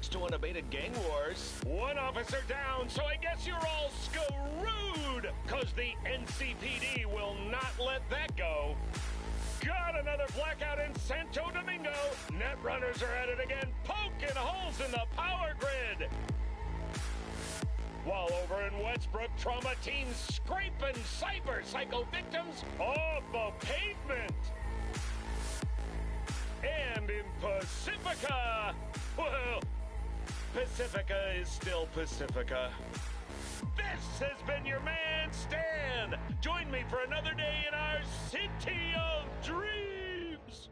thanks to unabated gang wars. One officer down, so I guess you're all screwed, cause the NCPD will not let that go. Got another blackout in Santo Domingo. Netrunners are at it again, poking holes in the power grid. While over in Westbrook, trauma teams scraping cyber psycho victims off the pavement. And in Pacifica, well, Pacifica is still Pacifica. This has been your man, Stan. Join me for another day in our city of dreams.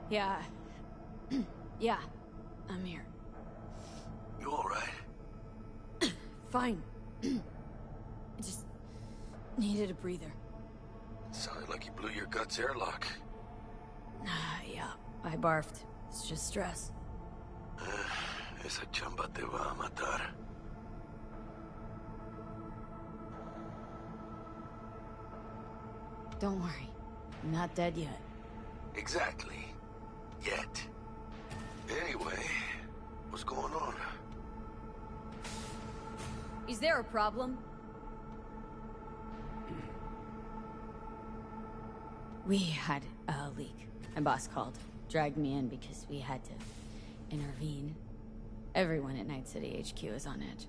Yeah. Yeah, I'm here. You alright? Fine. I just needed a breather. Sounded like you blew your guts airlock. Yeah, I barfed. It's just stress. Esa chamba te va a matar. Don't worry. I'm not dead yet. Exactly. Yet. Anyway, what's going on? Is there a problem? We had a leak. My boss called. Dragged me in because we had to intervene. Everyone at Night City HQ is on edge.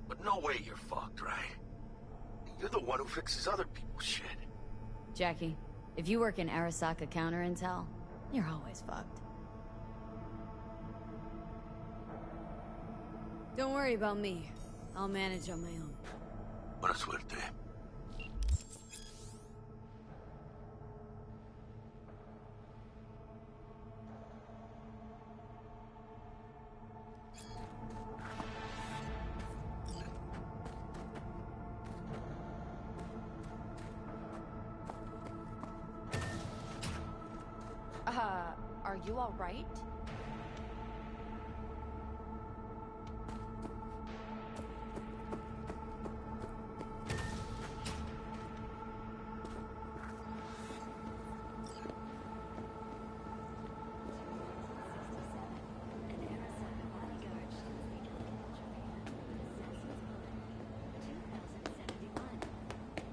But no way you're fucked, right? You're the one who fixes other people's shit. Jackie, if you work in Arasaka counter intel, you're always fucked. Don't worry about me. I'll manage on my own. Buena suerte. Are you all right?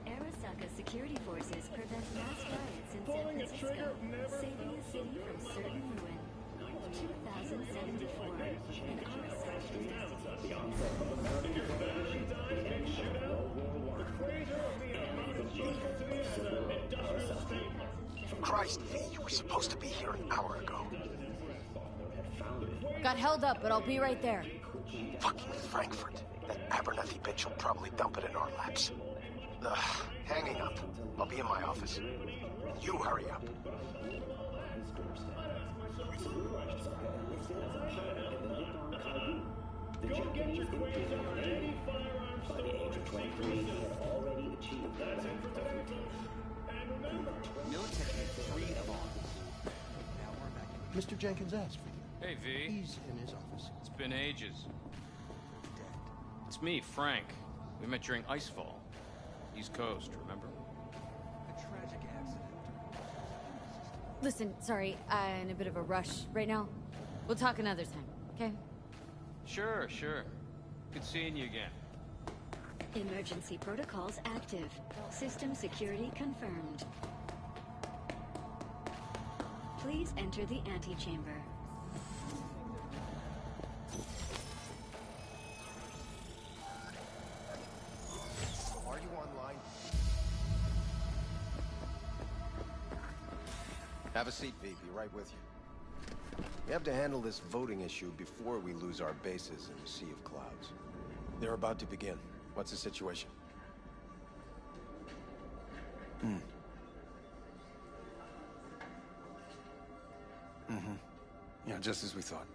Arasaka security forces prevent mass riots in San Francisco, saving the city from certain ruin. 2074. An Christ, V, you were supposed to be here an hour ago. Got held up, but I'll be right there. Fucking Frankfurt. That Abernathy bitch will probably dump it in our laps. Ugh, hanging up. I'll be in my office. You hurry up. The Japanese invasion by the age of 23 had already achieved that. Military free of arms. Now we're back in. Mr. Jenkins asked for you. Hey, V. He's in his office. It's been ages. Dead. It's me, Frank. We met during Icefall. East Coast, remember? A tragic accident. Listen, sorry, I'm in a bit of a rush right now. We'll talk another time, okay? Sure. Good seeing you again. Emergency protocols active. System security confirmed. Please enter the antechamber. Are you online? Have a seat, V. Be right with you. We have to handle this voting issue before we lose our bases in a sea of clouds. They're about to begin. What's the situation? Yeah, just as we thought.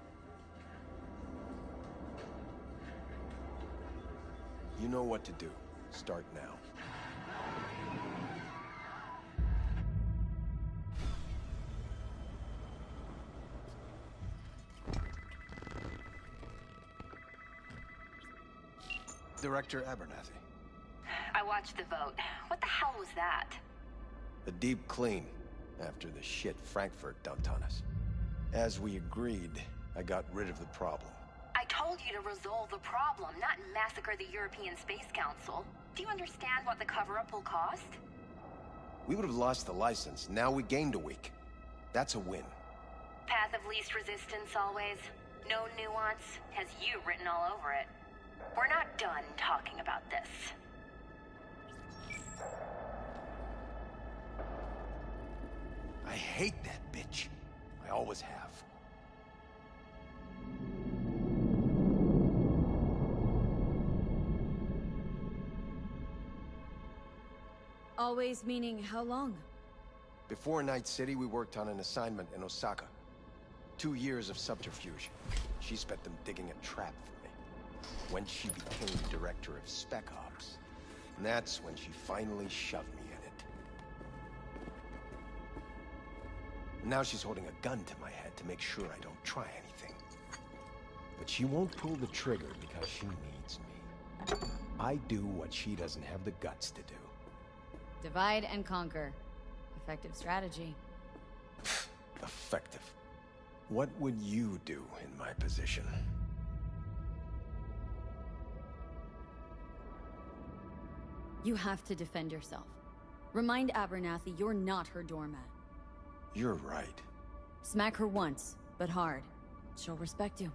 You know what to do. Start now. Director Abernathy. I watched the vote. What the hell was that? A deep clean after the shit Frankfurt dumped on us. As we agreed, I got rid of the problem. I told you to resolve the problem, not massacre the European Space Council. Do you understand what the cover-up will cost? We would have lost the license. Now we gained a week. That's a win. Path of least resistance always. No nuance. Has you written all over it. We're not done talking about this. I hate that bitch. I always have. Always meaning how long? Before Night City, we worked on an assignment in Osaka. 2 years of subterfuge. She spent them digging a trap for me. When she became director of Spec Ops, and that's when she finally shoved me in it. Now she's holding a gun to my head to make sure I don't try anything. But she won't pull the trigger because she needs me. I do what she doesn't have the guts to do. Divide and conquer. Effective strategy. Effective. What would you do in my position? You have to defend yourself. Remind Abernathy you're not her doormat. You're right. Smack her once, but hard. She'll respect you.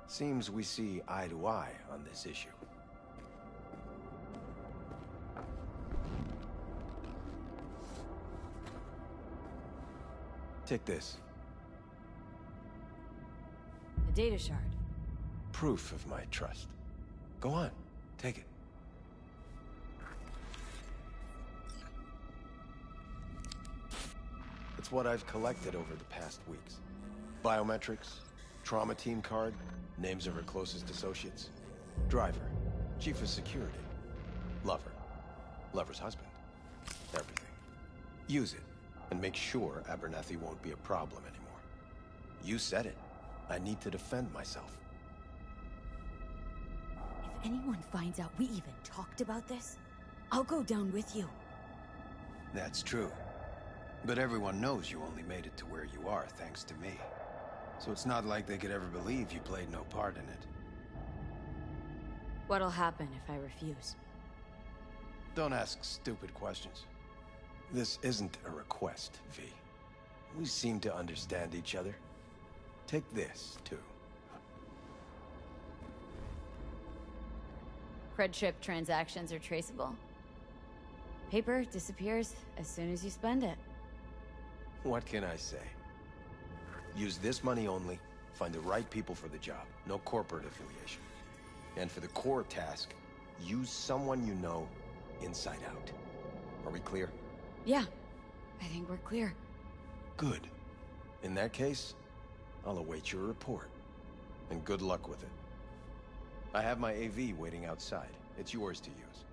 Seems we see eye to eye on this issue. Take this. A data shard. Proof of my trust. Go on, take it. It's what I've collected over the past weeks. Biometrics, trauma team card, names of her closest associates. Driver, chief of security. Lover, lover's husband. Everything. Use it, and make sure Abernathy won't be a problem anymore. You said it. I need to defend myself. If anyone finds out we even talked about this, I'll go down with you. That's true. But everyone knows you only made it to where you are thanks to me. So it's not like they could ever believe you played no part in it. What'll happen if I refuse? Don't ask stupid questions. This isn't a request, V. We seem to understand each other. Take this, too. Cred chip transactions are traceable. Paper disappears as soon as you spend it. What can I say? Use this money only, find the right people for the job, no corporate affiliation. And for the core task, use someone you know inside out. Are we clear? Yeah, I think we're clear. Good. In that case, I'll await your report. And good luck with it. I have my AV waiting outside. It's yours to use.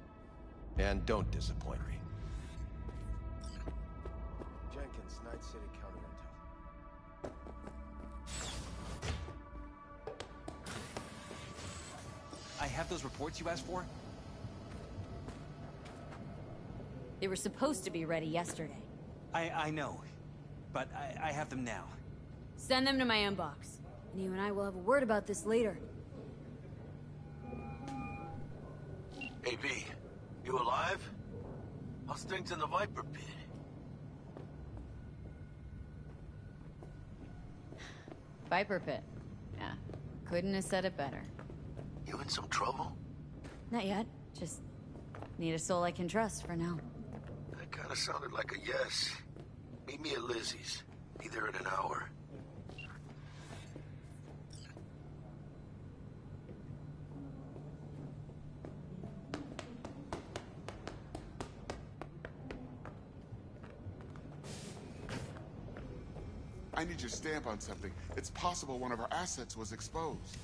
And don't disappoint me. Jenkins, Night City County Intel. I have those reports you asked for? They were supposed to be ready yesterday. I know, but I have them now. Send them to my inbox. And you and I will have a word about this later. Hey, V, you alive? How's things in the Viper pit? Viper pit. Yeah, couldn't have said it better. You in some trouble? Not yet. Just need a soul I can trust for now. That kinda sounded like a yes. Meet me at Lizzie's. Be there in an hour. I need your stamp on something. It's possible one of our assets was exposed.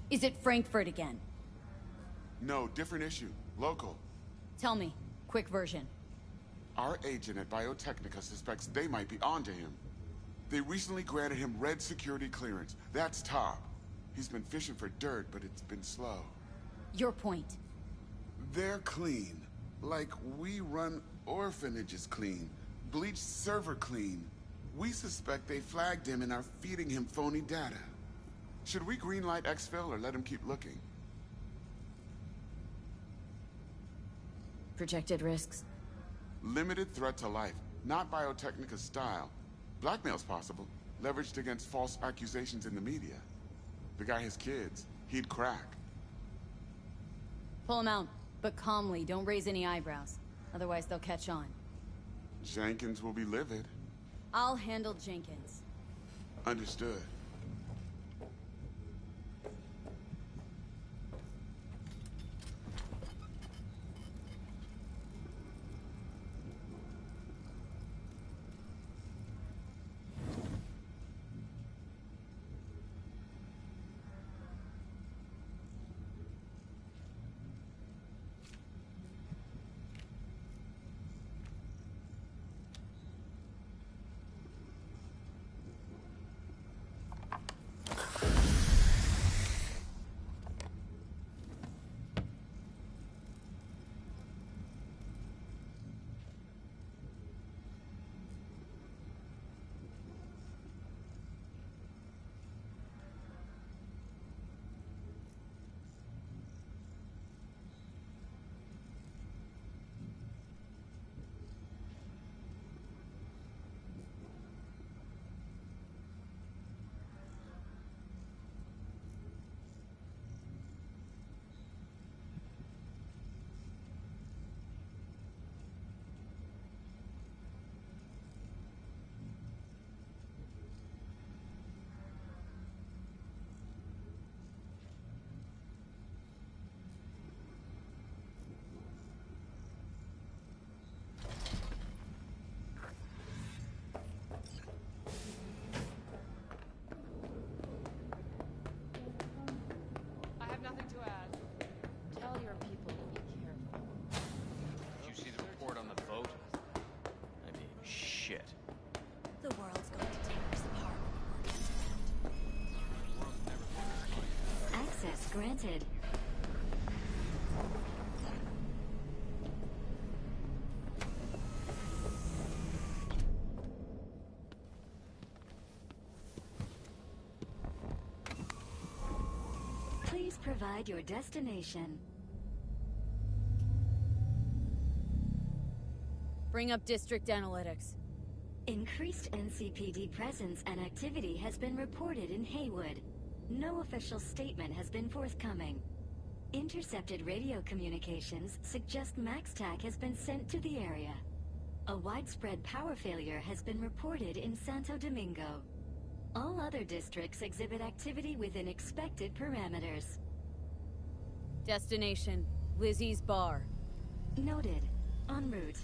Is it Frankfurt again? No, different issue. Local. Tell me. Quick version. Our agent at Biotechnica suspects they might be onto him. They recently granted him red security clearance. That's top. He's been fishing for dirt, but it's been slow. Your point. They're clean. Like we run orphanages clean. Bleached server clean. We suspect they flagged him and are feeding him phony data. Should we greenlight exfil or let him keep looking? Projected risks. Limited threat to life, not Biotechnica's style. Blackmail's possible, leveraged against false accusations in the media. The guy has kids. He'd crack. Pull him out, but calmly, don't raise any eyebrows. Otherwise they'll catch on. Jenkins will be livid. I'll handle Jenkins. Understood. granted. Please provide your destination. Bring up district analytics. Increased NCPD presence and activity has been reported in Haywood. No official statement has been forthcoming. Intercepted radio communications suggest MaxTac has been sent to the area. A widespread power failure has been reported in Santo Domingo. All other districts exhibit activity within expected parameters. Destination, Lizzie's bar. Noted. En route.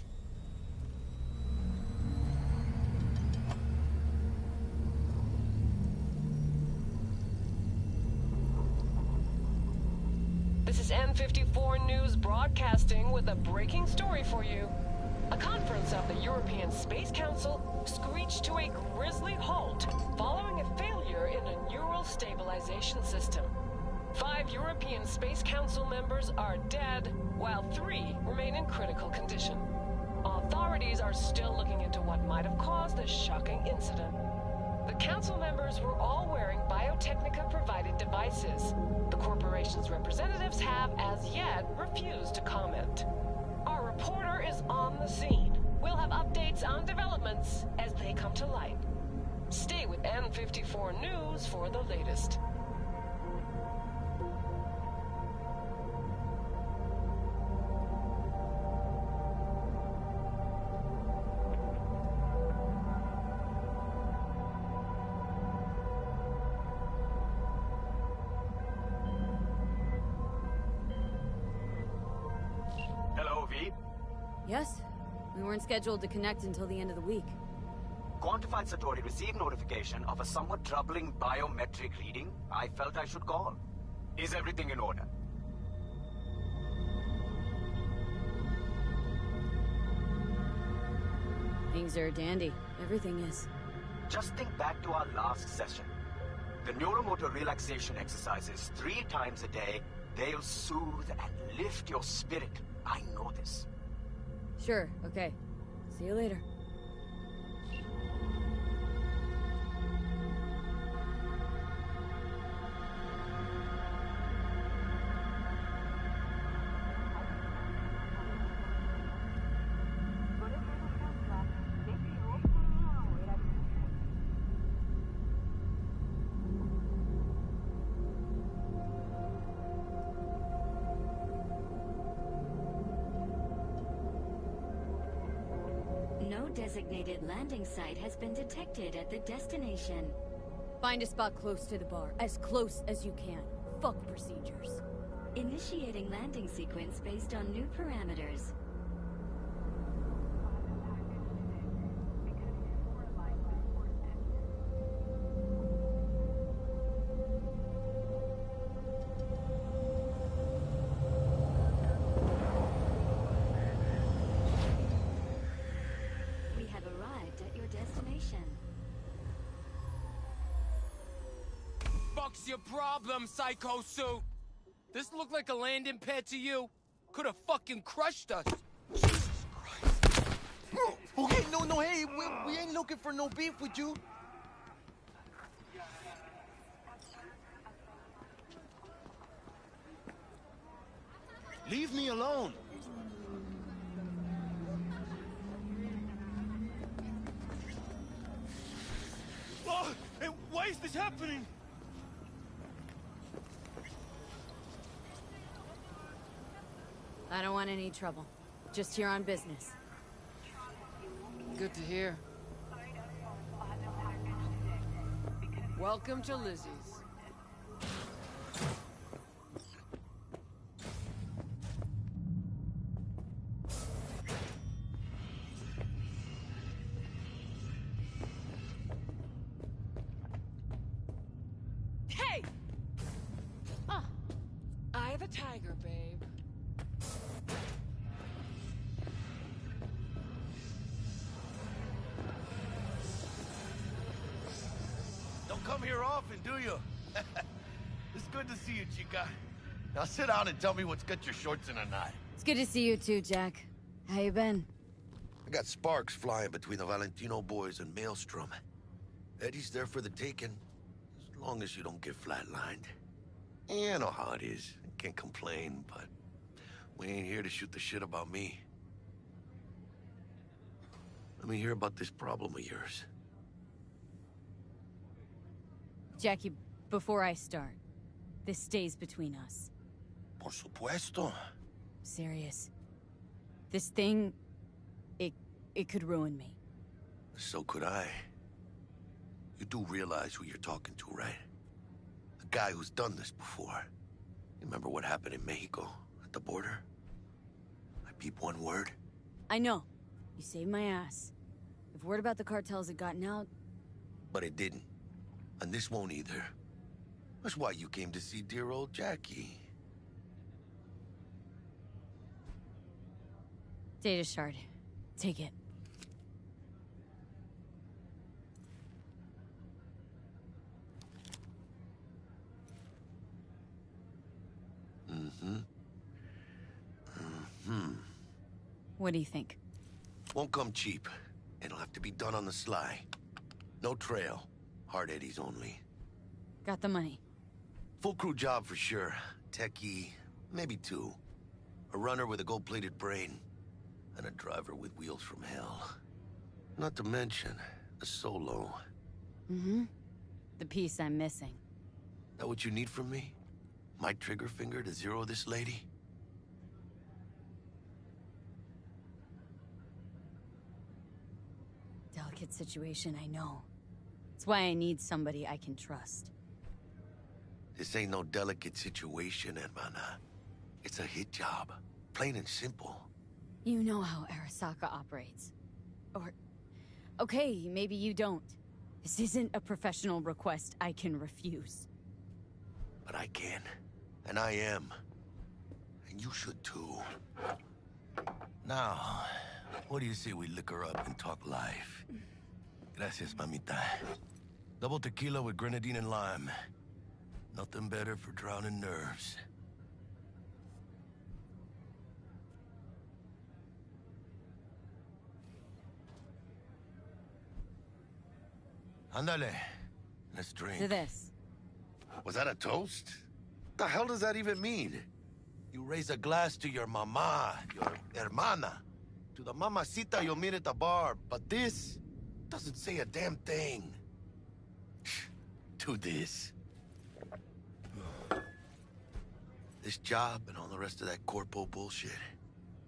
This is N54 News broadcasting with a breaking story for you. A conference of the European Space Council screeched to a grisly halt following a failure in a neural stabilization system. 5 European Space Council members are dead, while 3 remain in critical condition. Authorities are still looking into what might have caused this shocking incident. The council members were all wearing Biotechnica-provided devices. The corporation's representatives have, as yet, refused to comment. Our reporter is on the scene. We'll have updates on developments as they come to light. Stay with N54 News for the latest. Yes? We weren't scheduled to connect until the end of the week. Quantified Satori received notification of a somewhat troubling biometric reading. I felt I should call. Is everything in order? Things are dandy. Everything is. Just think back to our last session. The neuromotor relaxation exercises 3 times a day. They'll soothe and lift your spirit. I know this. Sure, okay. See you later. No designated landing site has been detected at the destination. Find a spot close to the bar, as close as you can. Fuck procedures. Initiating landing sequence based on new parameters. What's your problem, Psycho Suit? This look like a landing pad to you? Could have fucking crushed us. Jesus Christ. Okay, no, hey, we ain't looking for no beef with you. Leave me alone. Oh, hey, why is this happening? I don't want any trouble. Just here on business. Good to hear. Welcome to Lizzie's. Hey! Eye of the tiger, babe. Don't come here often, do you? It's good to see you, chica. Now sit down and tell me what's got your shorts in a knot. It's good to see you too, Jack. How you been? I got sparks flying between the Valentino boys and Maelstrom. Eddie's there for the taking, as long as you don't get flatlined. Yeah, I know how it is. I can't complain, but we ain't here to shoot the shit about me. Let me hear about this problem of yours. Jackie, before I start, this stays between us. Por supuesto. Serious. This thing, it could ruin me. So could I. You do realize who you're talking to, right? The guy who's done this before. You remember what happened in Mexico, at the border? I peep one word. I know. You saved my ass. If word about the cartels had gotten out... But it didn't. And this won't either. That's why you came to see dear old Jackie. Data shard. Take it. What do you think? Won't come cheap. It'll have to be done on the sly. No trail. Hard eddies only. Got the money. Full crew job for sure. Techie, maybe two. A runner with a gold-plated brain. And a driver with wheels from hell. Not to mention, a solo. Mm-hmm. The piece I'm missing. That what you need from me? My trigger finger to zero this lady? Delicate situation, I know. It's why I need somebody I can trust. This ain't no delicate situation, hermana. It's a hit job. Plain and simple. You know how Arasaka operates. Or... okay, maybe you don't. This isn't a professional request I can refuse. But I can. And I am. And you should too. Now, what do you say we liquor up and talk life? Gracias, mamita. Double tequila with grenadine and lime. Nothing better for drowning nerves. Ándale. Let's drink. To this. Was that a toast? What the hell does that even mean? You raise a glass to your mama, your hermana. To the mamacita you'll meet at the bar. But this doesn't say a damn thing. To this. This job and all the rest of that corpo bullshit.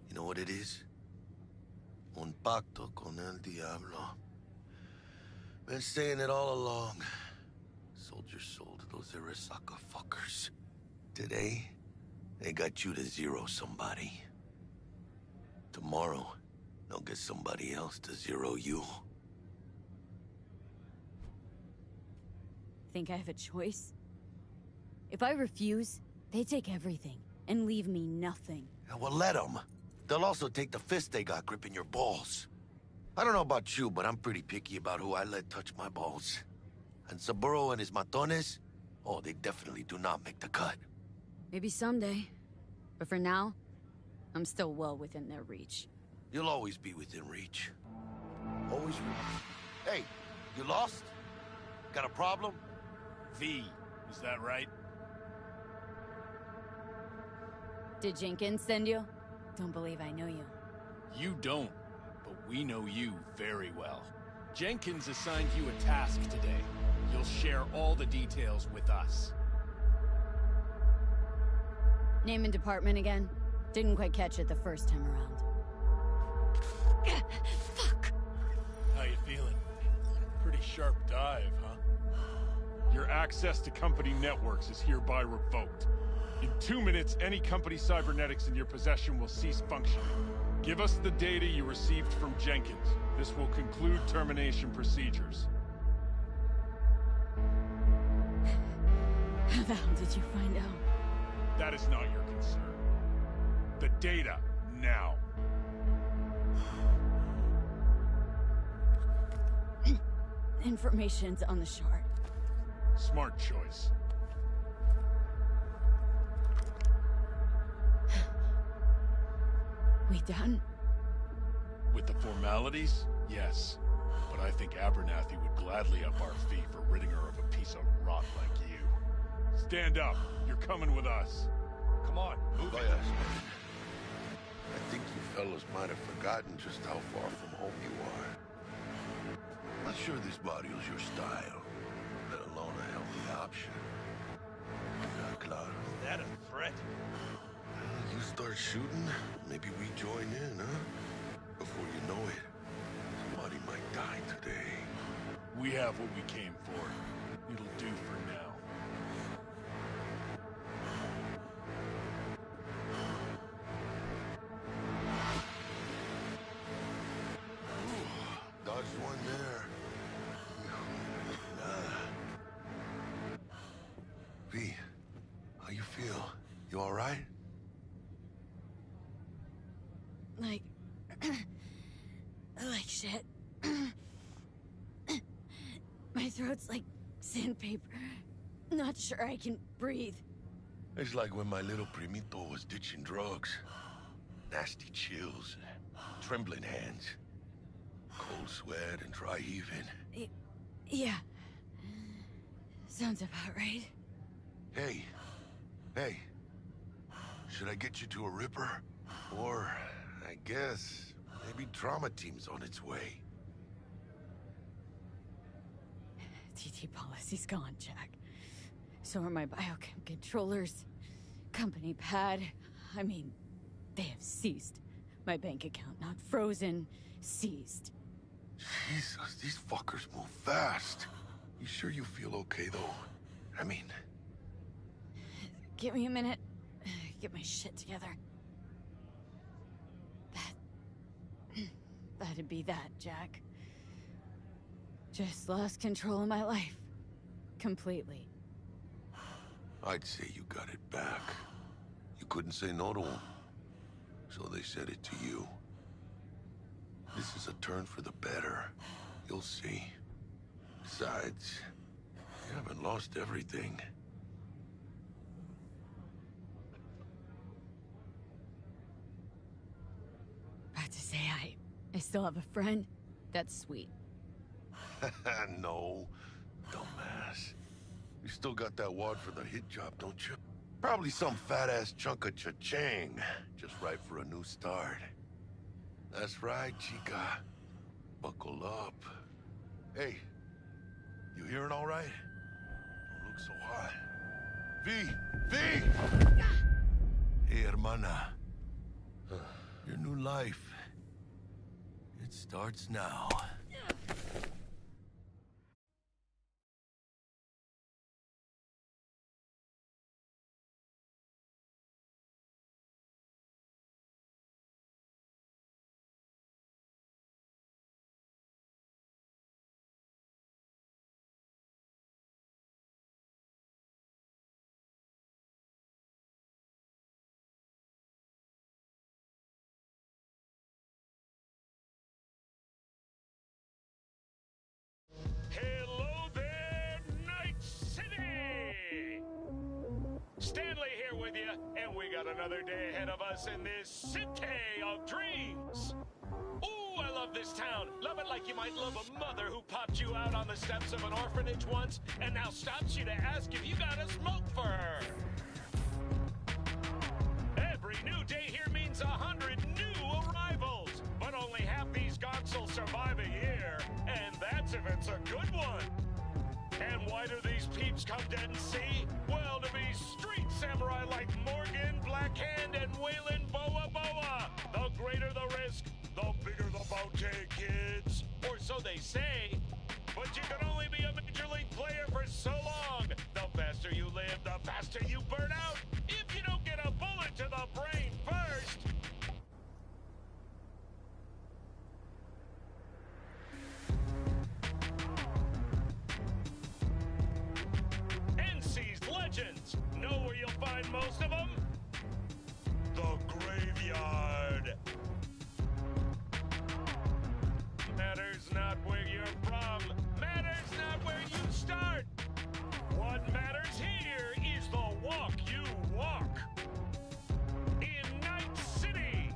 You know what it is? Un pacto con el diablo. Been saying it all along. Sold your soul to those Arasaka fuckers. Today, they got you to zero somebody. Tomorrow, they'll get somebody else to zero you. Think I have a choice? If I refuse, they take everything and leave me nothing. Yeah, well, let them. They'll also take the fist they got gripping your balls. I don't know about you, but I'm pretty picky about who I let touch my balls. And Saburo and his matones, oh, they definitely do not make the cut. Maybe someday. But for now, I'm still well within their reach. You'll always be within reach. Always reach. Hey, you lost? Got a problem? V, is that right? Did Jenkins send you? Don't believe I know you. You don't, but we know you very well. Jenkins assigned you a task today. You'll share all the details with us. Name and department again? Didn't quite catch it the first time around. Fuck! How you feeling? Pretty sharp dive, huh? Your access to company networks is hereby revoked. In 2 minutes, any company cybernetics in your possession will cease functioning. Give us the data you received from Jenkins. This will conclude termination procedures. How the hell did you find out? That is not your concern. The data, now. Information's on the shard. Smart choice. we done? With the formalities, yes. But I think Abernathy would gladly up our fee for ridding her of a piece of rot like you. Stand up. You're coming with us. Come on, move it. I think you fellas might have forgotten just how far from home you are. Not sure this body is your style, let alone a healthy option. Claro. Is that a threat? You start shooting, maybe we join in, huh? Before you know it, somebody might die today. We have what we came for. It'll do for now. Dodged one there. V, how you feel? You all right? Like shit. My throat's like sandpaper. Not sure I can breathe. It's like when my little primito was ditching drugs. Nasty chills, trembling hands, cold sweat and dry heaving. Yeah. Sounds about right. Hey. Should I get you to a Ripper? Or, I guess, maybe trauma team's on its way. TT policy's gone, Jack. So are my biochem controllers. Company pad. I mean, they have ceased. My bank account not frozen, seized. Jesus, these fuckers move fast. You sure you feel okay, though? I mean... Give me a minute. Get my shit together. That'd be that, Jack. Just lost control of my life. Completely. I'd say you got it back. You couldn't say no to them. So they said it to you. This is a turn for the better. You'll see. Besides, you haven't lost everything. About to say I still have a friend. That's sweet. No, dumbass. You still got that wad for the hit job, don't you? Probably some fat-ass chunk of cha-ching. Just right for a new start. That's right, chica. Buckle up. Hey, you hearing all right? Don't look so hot. V! Hey, hermana. Your new life. It starts now. Hello there, Night City! Stanley here with you, and we got another day ahead of us in this city of dreams. Ooh, I love this town. Love it like you might love a mother who popped you out on the steps of an orphanage once and now stops you to ask if you got a smoke for her. Every new day here means 100 new arrivals, but only half these gonks will survive a year, and that's if it's a good one. And why do these peeps come dead and see? Well, to be street samurai like Morgan, Blackhand, and Waylon Boa Boa. The greater the risk, the bigger the bounty, kids. Or so they say. But you can only be a Major League player for so long. The faster you live, the faster you burn out. If you don't get a bullet to the brain first. NC's legends. Know where you'll find most of them? The graveyard. Matters not where you're from. Matters not where you start. What matters here is the walk you walk. In Night City.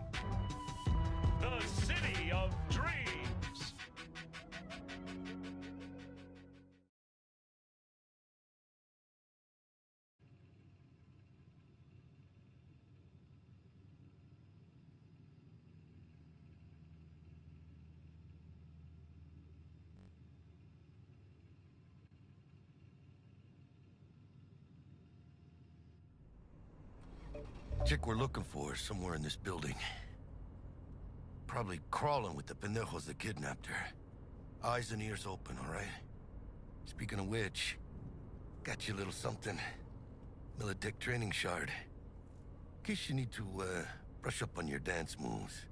Chick we're looking for is somewhere in this building. Probably crawling with the pendejos that kidnapped her. Eyes and ears open, all right? Speaking of which, got you a little something. Militech training shard. In case you need to, brush up on your dance moves.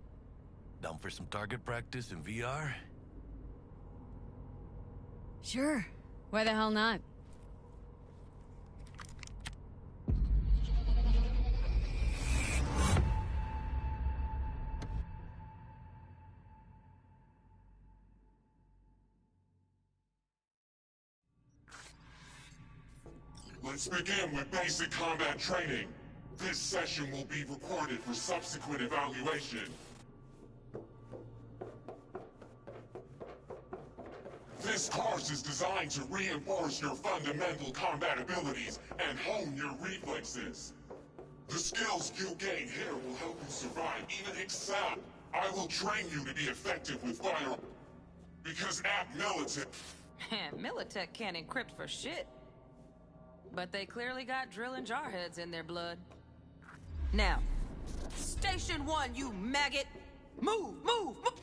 Down for some target practice in VR? Sure. Why the hell not? Let's begin with basic combat training. This session will be recorded for subsequent evaluation. This course is designed to reinforce your fundamental combat abilities and hone your reflexes. The skills you gain here will help you survive, even excel. I will train you to be effective with fire. Because at Militech... Militech can't encrypt for shit. But they clearly got drill and jarheads in their blood. Now, Station 1, you maggot! Move, move, move!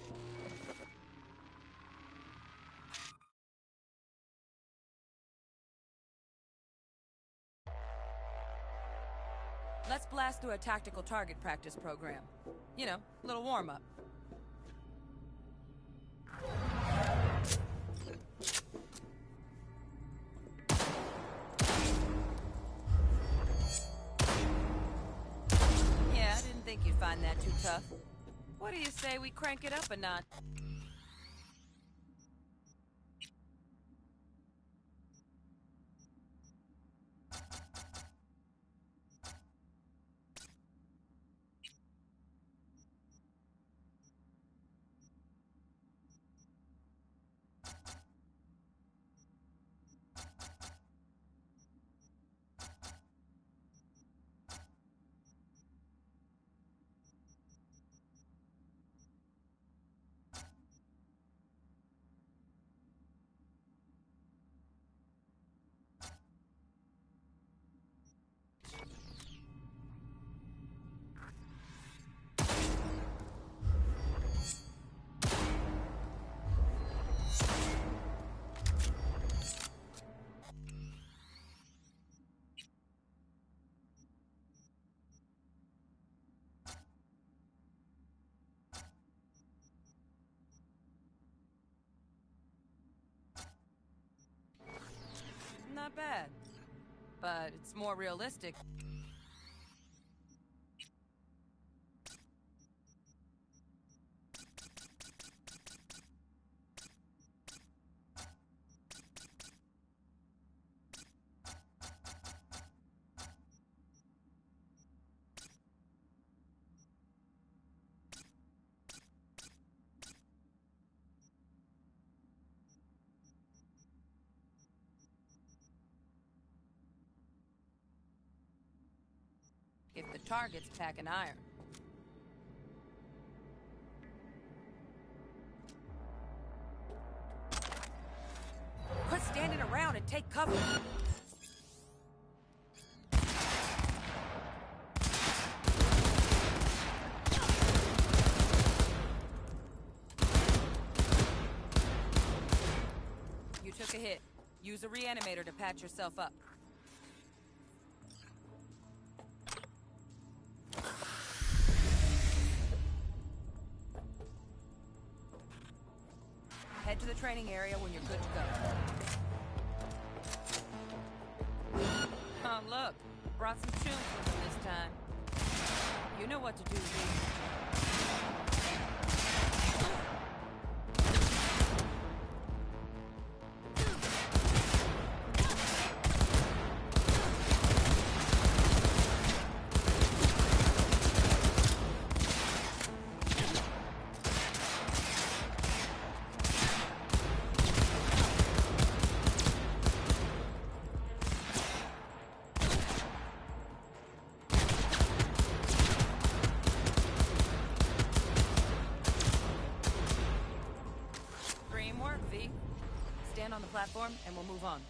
Let's blast through a tactical target practice program. You know, a little warm-up. Yeah, I didn't think you'd find that too tough. What do you say we crank it up a notch? Not bad, but it's more realistic. If the target's packing iron. Quit standing around and take cover. You took a hit. Use a reanimator to patch yourself up. Head to the training area when you're good to go. Oh, look. Brought some tunes with them this time. You know what to do, V. Stand on the platform and we'll move on.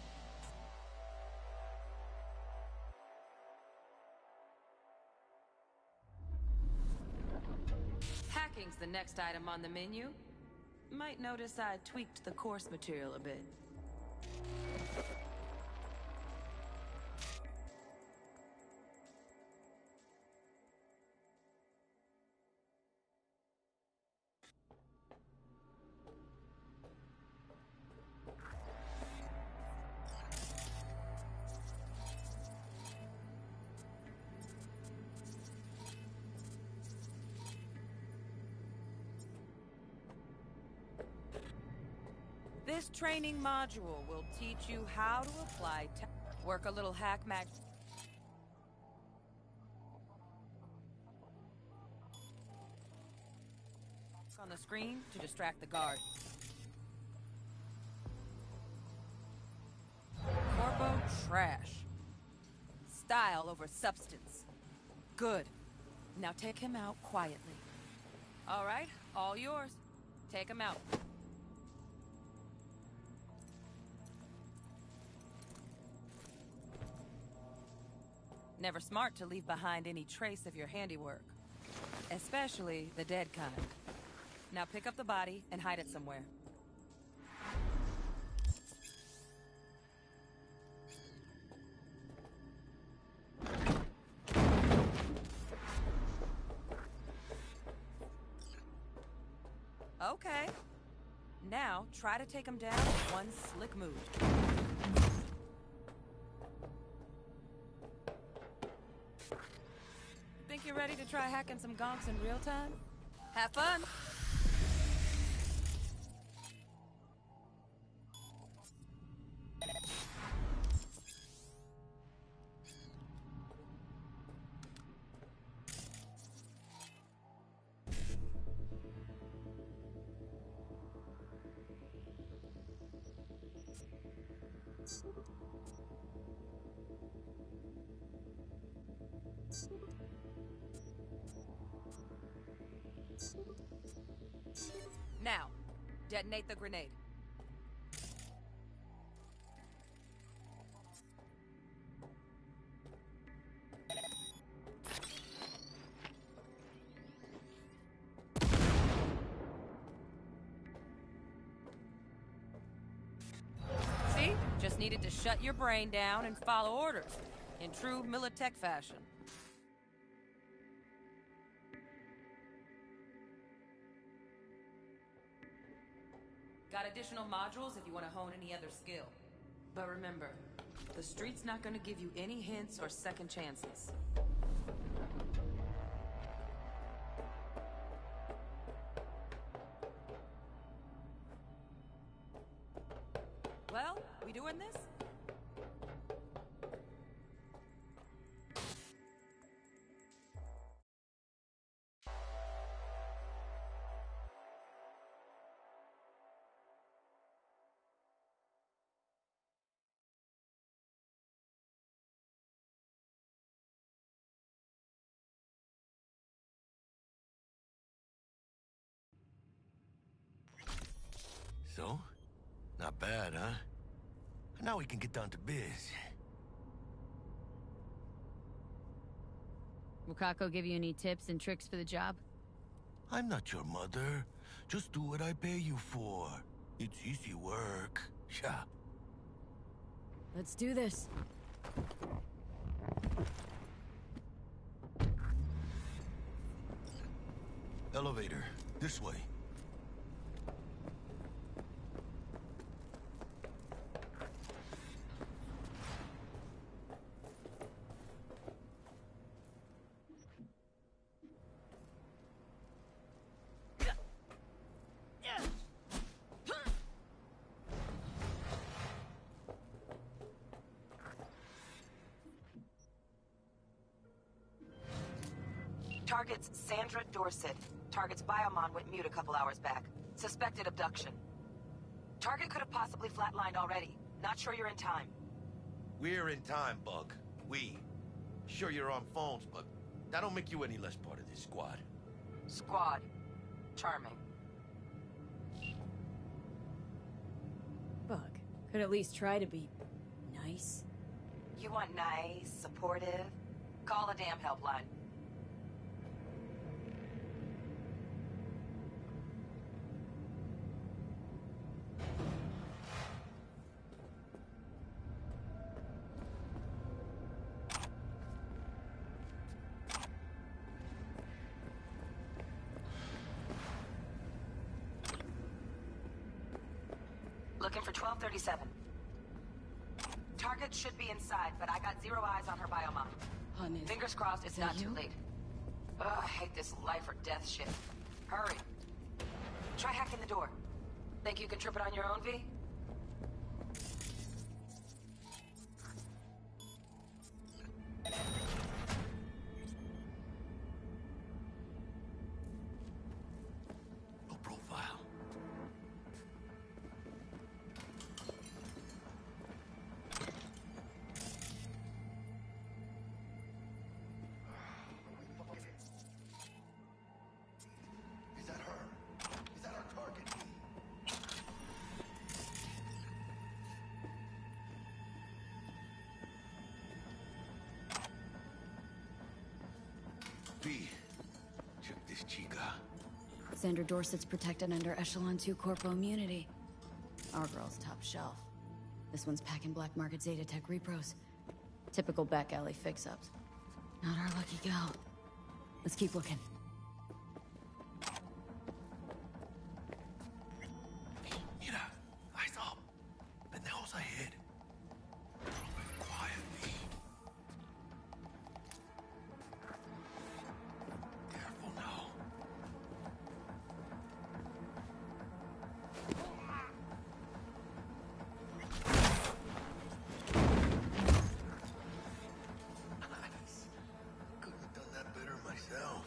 the next item on the menu. Might notice I tweaked the course material a bit. This training module will teach you how to apply work a little hack mag on the screen to distract the guard. Corpo trash. Style over substance. Good. Now take him out quietly. All right, all yours. Take him out. Never smart to leave behind any trace of your handiwork. Especially the dead kind. Now pick up the body and hide it somewhere. Okay. Now try to take him down with one slick move. Think you're ready to try hacking some gonks in real time? Have fun! Now, detonate the grenade. See? Just needed to shut your brain down and follow orders, in true Militech fashion. Got additional modules if you want to hone any other skill. But remember, the street's not going to give you any hints or second chances. Well, we doing this? So? Not bad, huh? Now we can get down to biz. Wakako give you any tips and tricks for the job? I'm not your mother. Just do what I pay you for. It's easy work. Yeah. Let's do this. Elevator. This way. Target's Sandra Dorset. Target's biomon went mute a couple hours back. Suspected abduction. Target could have possibly flatlined already. Not sure you're in time. We're in time, Bug. We. Sure you're on phones, but that don't make you any less part of this squad. Squad. Charming. Bug, could at least try to be nice. You want nice, supportive? Call a damn helpline. Looking for 1237. Target should be inside, but I got 0 eyes on her biomon. Honey, Fingers crossed it's not too late. Ugh, I hate this life or death shit. Hurry. Try hacking the door. Think you can trip it on your own, V? No profile. Is that her? Is that our target? V, check this chica. Xander Dorset's protected under Echelon 2 Corpo immunity. Our girl's top shelf. This one's packing black market Zeta Tech repros. Typical back alley fix-ups. Not our lucky gal. Let's keep looking. Mira, eyes up. Pendejos ahead. Quietly. Careful now. Nice. Could have done that better myself.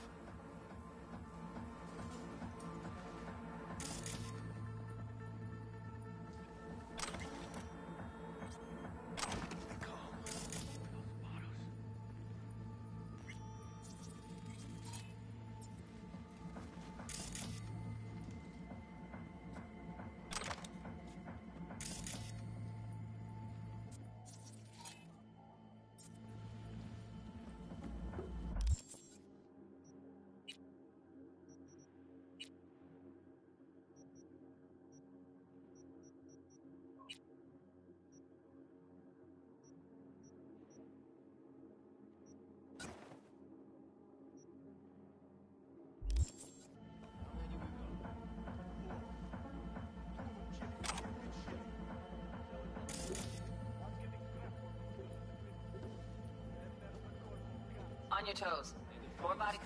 On your toes. More body...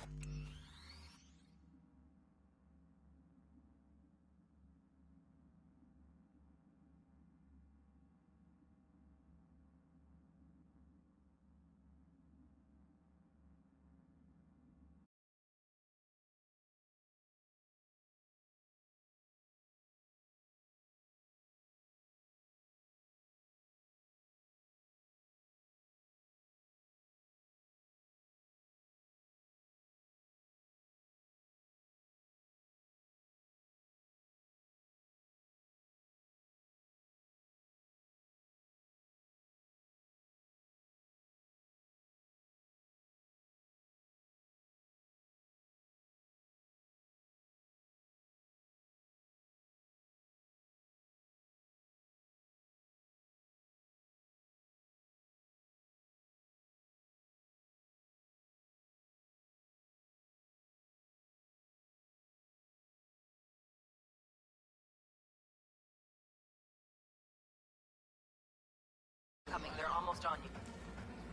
coming. They're almost on you.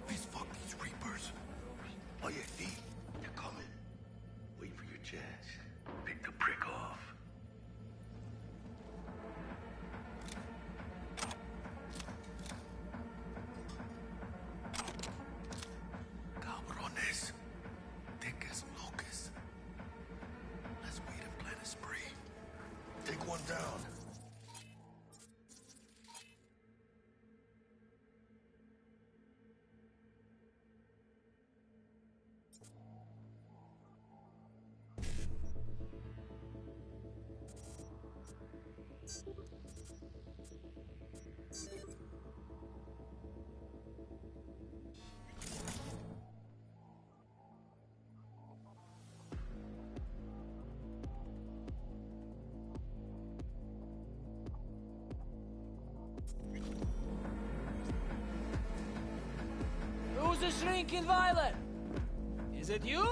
These fucking reapers. Oh yeah, V, they're coming. Wait for your chance. Pick the prick off. Cabrones. Thick as locusts. Let's wait and plan a spree. Take one down. Who's the shrinking violet? Is it you?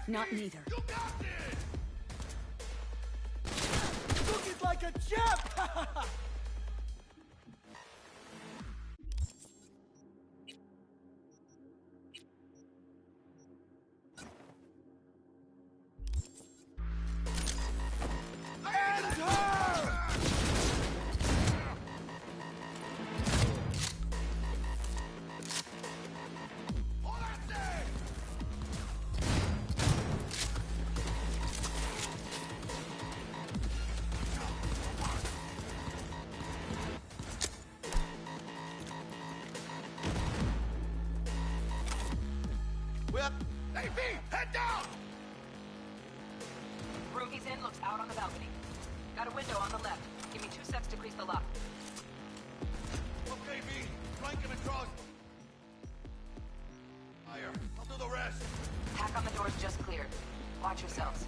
Not neither. You got this! Looking like a champ! Hey, V! Head down! Room he's in looks out on the balcony. Got a window on the left. Give me 2 secs to grease the lock. Okay, V. Flank him and draw. Fire. I'll do the rest. Hack on the door's just cleared. Watch yourselves.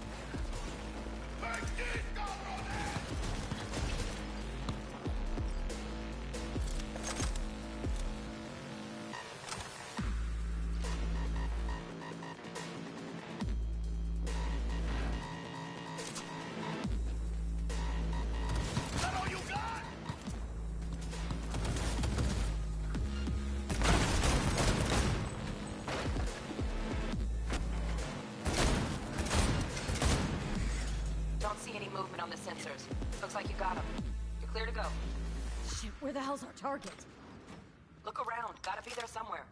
Don't see any movement on the sensors. Looks like you got them. You're clear to go. Shit, where the hell's our target? Look around. Gotta be there somewhere.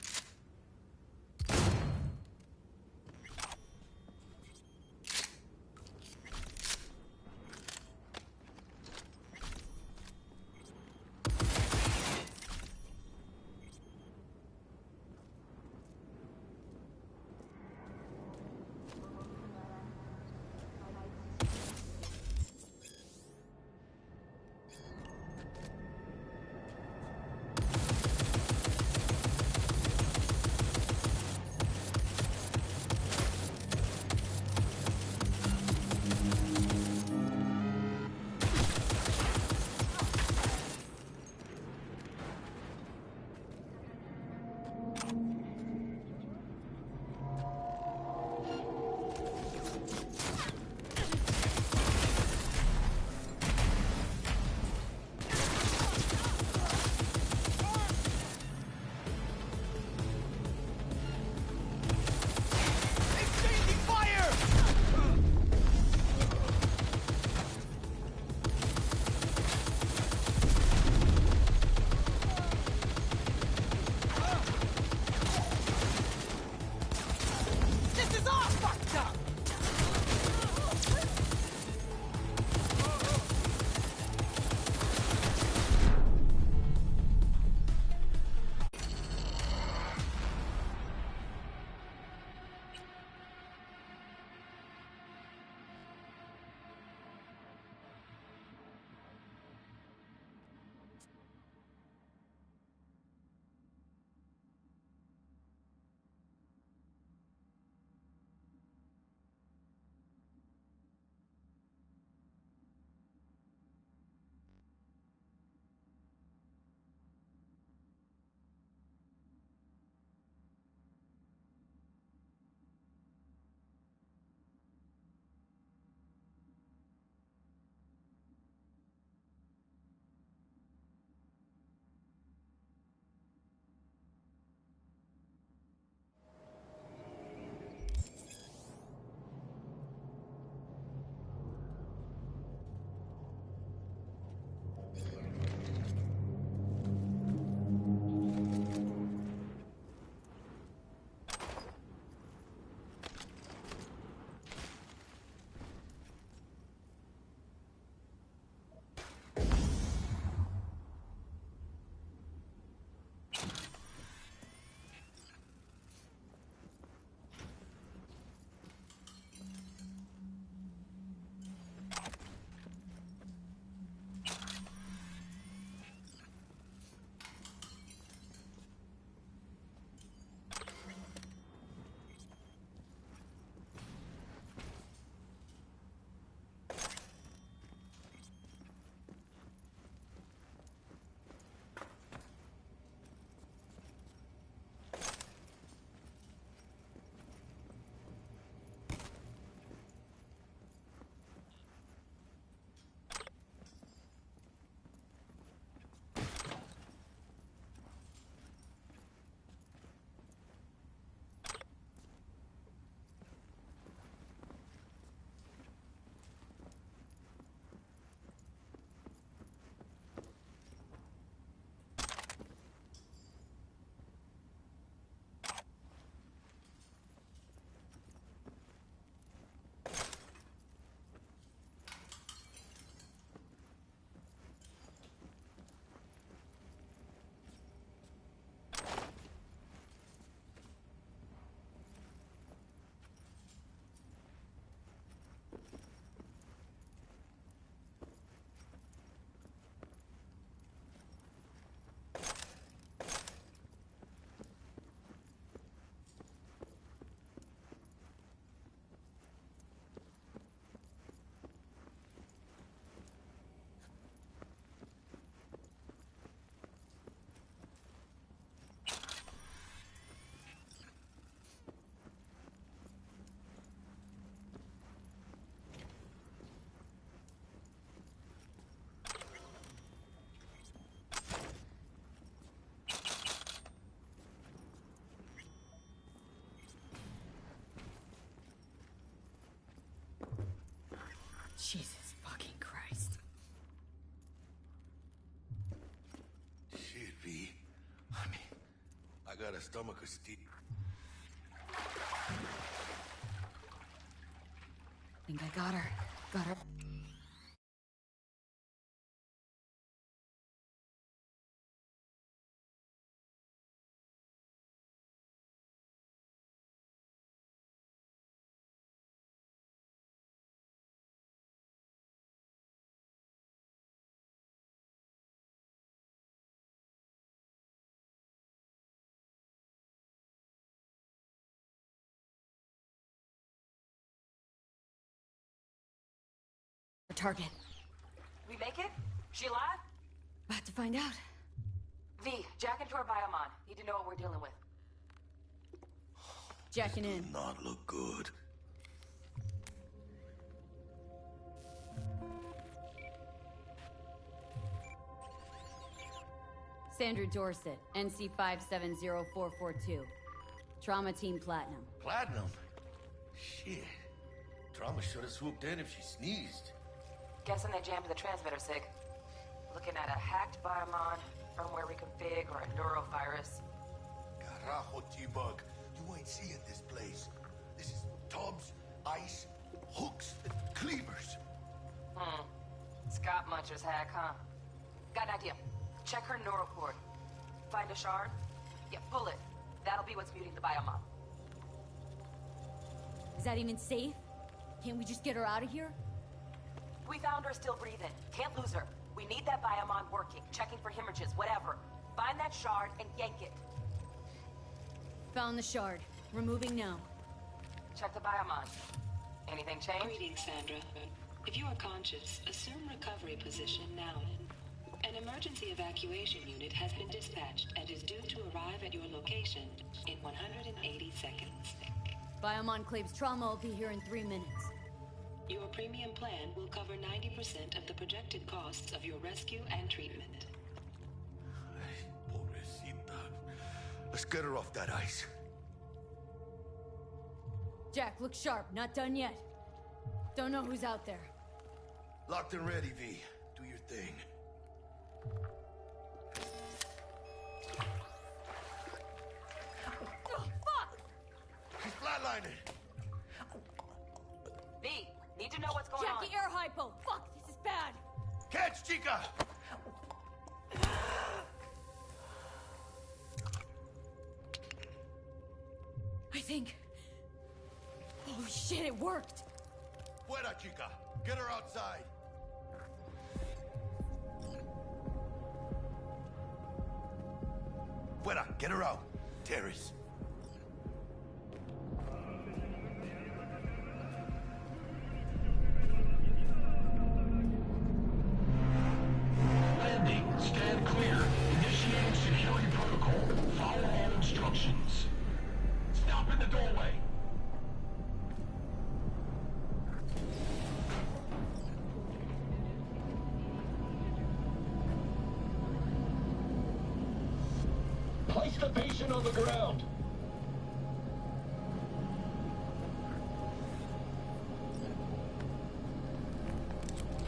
Jesus fucking Christ. Shit, V. I mean, I got a stomach of steel. I think I got her. Got her. Target. We make it? She alive? About to find out. V, jack into her biomon. Need to know what we're dealing with. Jacking in. Does not look good. Sandra Dorset, NC570442. Trauma Team Platinum. Platinum? Shit. Trauma should have swooped in if she sneezed. Guessing they jammed the transmitter, Sig. Looking at a hacked biomon, firmware reconfig, or a neurovirus. Carajo, T-Bug. You ain't seeing this place. This is tubs, ice, hooks, and cleavers. Scott Muncher's hack, huh? Got an idea. Check her neuroport. Find a shard? Yeah, pull it. That'll be what's muting the biomon. Is that even safe? Can't we just get her out of here? We found her still breathing. Can't lose her. We need that biomon working, checking for hemorrhages, whatever. Find that shard and yank it. Found the shard. Removing now. Check the biomon. Anything change? Greetings, Sandra. If you are conscious, assume recovery position now. An emergency evacuation unit has been dispatched and is due to arrive at your location in 180 seconds. Biomon claims trauma will be here in 3 minutes. Your premium plan will cover 90% of the projected costs of your rescue and treatment. Pobrecita. Let's get her off that ice. Jack, look sharp. Not done yet. Don't know who's out there. Locked and ready, V. Do your thing. Oh, fuck! She's flatlining. V, need to know what's going on. Jackie, air hypo. Fuck, this is bad. Catch, chica! I think... Oh shit, it worked! Fuera, chica! Get her outside! Fuera! Get her out! Terrace! Landing. Stand clear. Initiating security protocol. Follow all instructions. Stop in the doorway. Place the patient on the ground.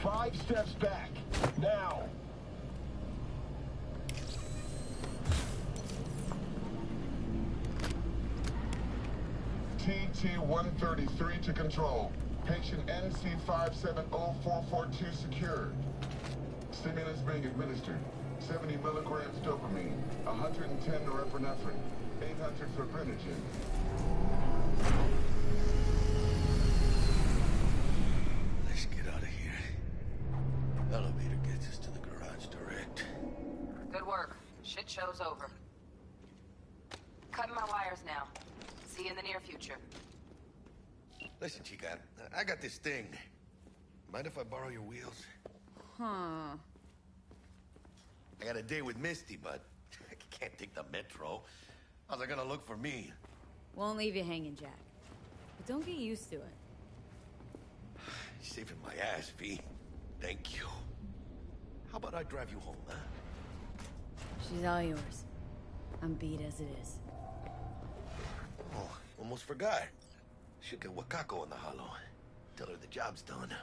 Five steps back. Now. TT-133 to control. Patient NC570442 secured. Stimulants being administered. 70 milligrams dopamine, 110 norepinephrine, 800 fibrinogen. Let's get out of here. Elevator gets us to the garage direct. Good work. Shit show's over. Cutting my wires now. See you in the near future. Listen, chica, I got this thing. Mind if I borrow your wheels? Huh. I got a date with Misty, but I can't take the metro. How's it gonna look for me? Won't leave you hanging, Jack. But don't get used to it. You're saving my ass, V. Thank you. How about I drive you home, huh? She's all yours. I'm beat as it is. Oh, almost forgot. Should get Wakako in the hollow. Tell her the job's done.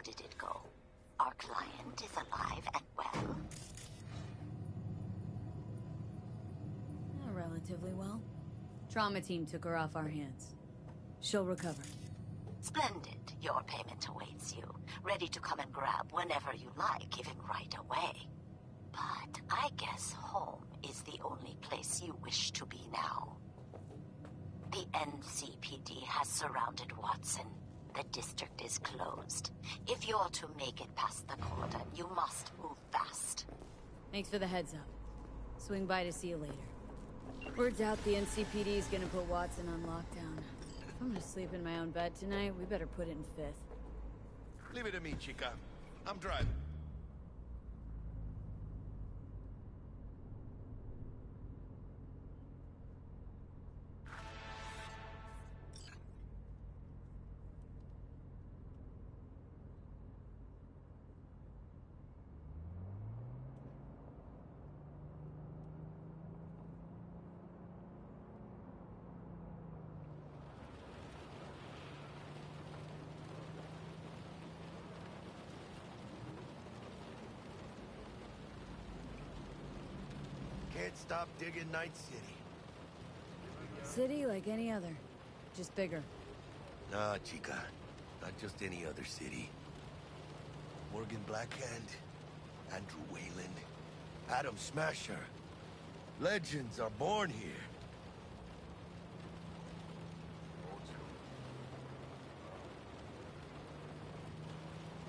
did it go? Our client is alive and well. Relatively well. Trauma team took her off our hands. She'll recover. Splendid. Your payment awaits you. Ready to come and grab whenever you like, even right away. But I guess home is the only place you wish to be now. The NCPD has surrounded Watson. The district is closed. If you're to make it past the cordon, you must move fast. Thanks for the heads up. Swing by to see you later. Word's out the NCPD is gonna put Watson on lockdown. If I'm gonna sleep in my own bed tonight, we better put it in 5th. Leave it to me, chica. I'm driving. Can't stop digging Night City. City like any other, just bigger. Nah, chica. Not just any other city. Morgan Blackhand, Andrew Wayland, Adam Smasher. Legends are born here.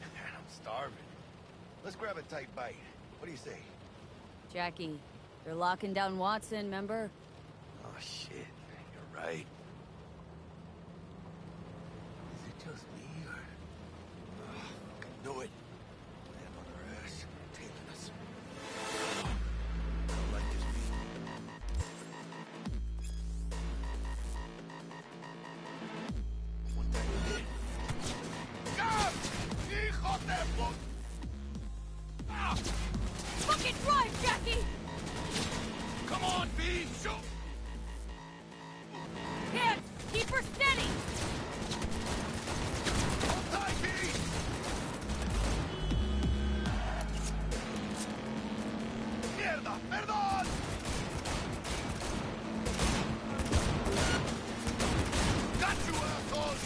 I'm starving. Let's grab a tight bite. What do you say? Jackie, they're locking down Watson, remember? Oh, shit. You're right. Is it just me, or... Oh, I knew it. Man on our ass, tailing us. I don't like this beat. One time we did. God! Hijo de puta! Ah! Fucking drive, Jackie! Come on, B! Shoot! Hands! Keep her steady! Hold tight, B! Mierda! Perdón! Got you, assholes!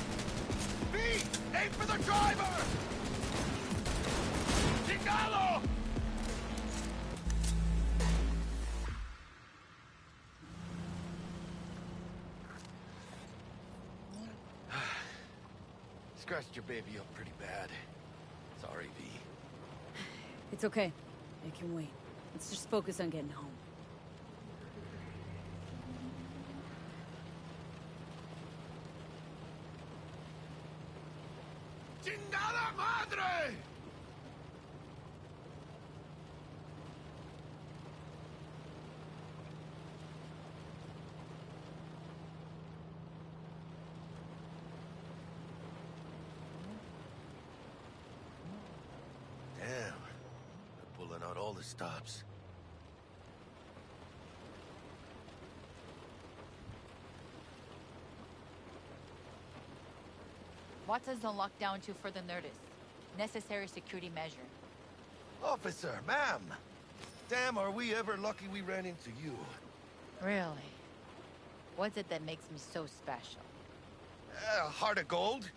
B! Aim for the driver! Chingalo! Scratched your baby up pretty bad. Sorry, V. It's okay. I can wait. Let's just focus on getting home. ¡Chingada madre! Damn. They're pulling out all the stops. Watson's on lockdown until further notice. Necessary security measure. Officer, ma'am! Damn, are we ever lucky we ran into you. Really? What's it that makes me so special? Heart of gold?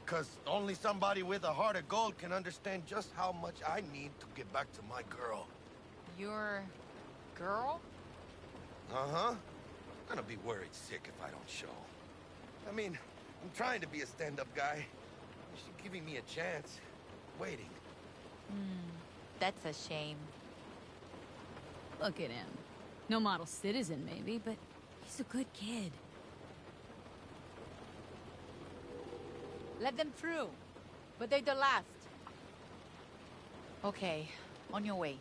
Because only somebody with a heart of gold can understand just how much I need to get back to my girl. Your... girl? Uh-huh. I'm gonna be worried sick if I don't show. I mean, I'm trying to be a stand-up guy. She's giving me a chance. Waiting. That's a shame. Look at him. No model citizen, maybe, but he's a good kid. Let them through. But they're the last. Okay, on your way.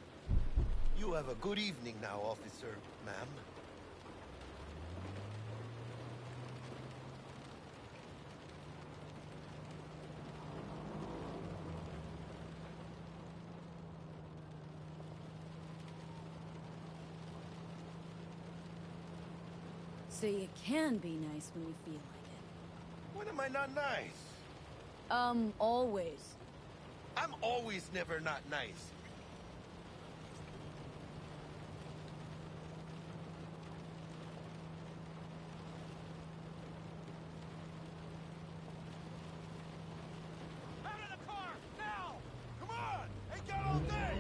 You have a good evening now, officer, ma'am. So you can be nice when you feel like it. When am I not nice? Always. I'm always never not nice. Out of the car, now! Come on! Ain't got all day!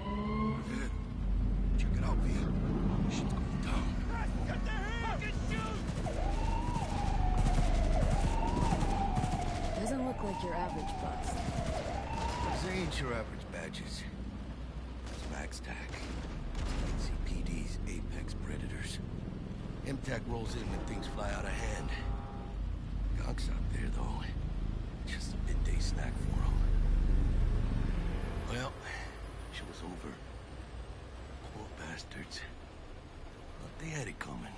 Good. Check it out, V. Shit's going down. Get the hand! Fucking shoot! Doesn't look like your average bust. Those ain't your average badges. It's MaxTac. NCPD's apex predators. MTAC rolls in when things fly out of hand. Gonk's out there, though. Just a midday snack for him. Well, show's over. Poor bastards. Thought they had it coming.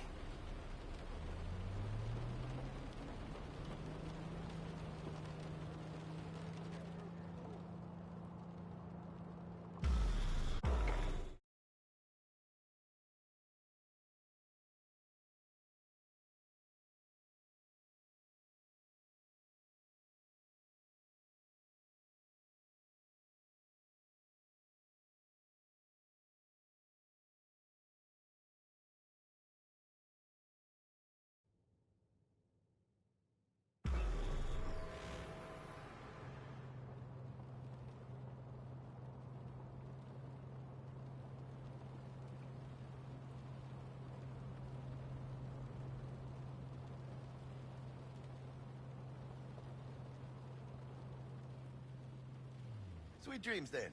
Sweet dreams, then.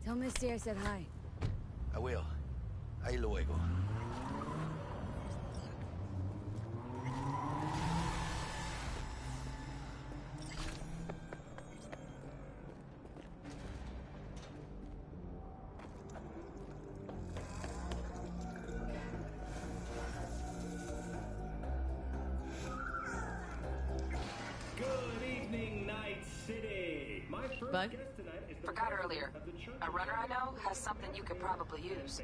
Tell Misty I said hi. I will. Ahí luego. Bug? Forgot earlier. A runner I know has something you could probably use.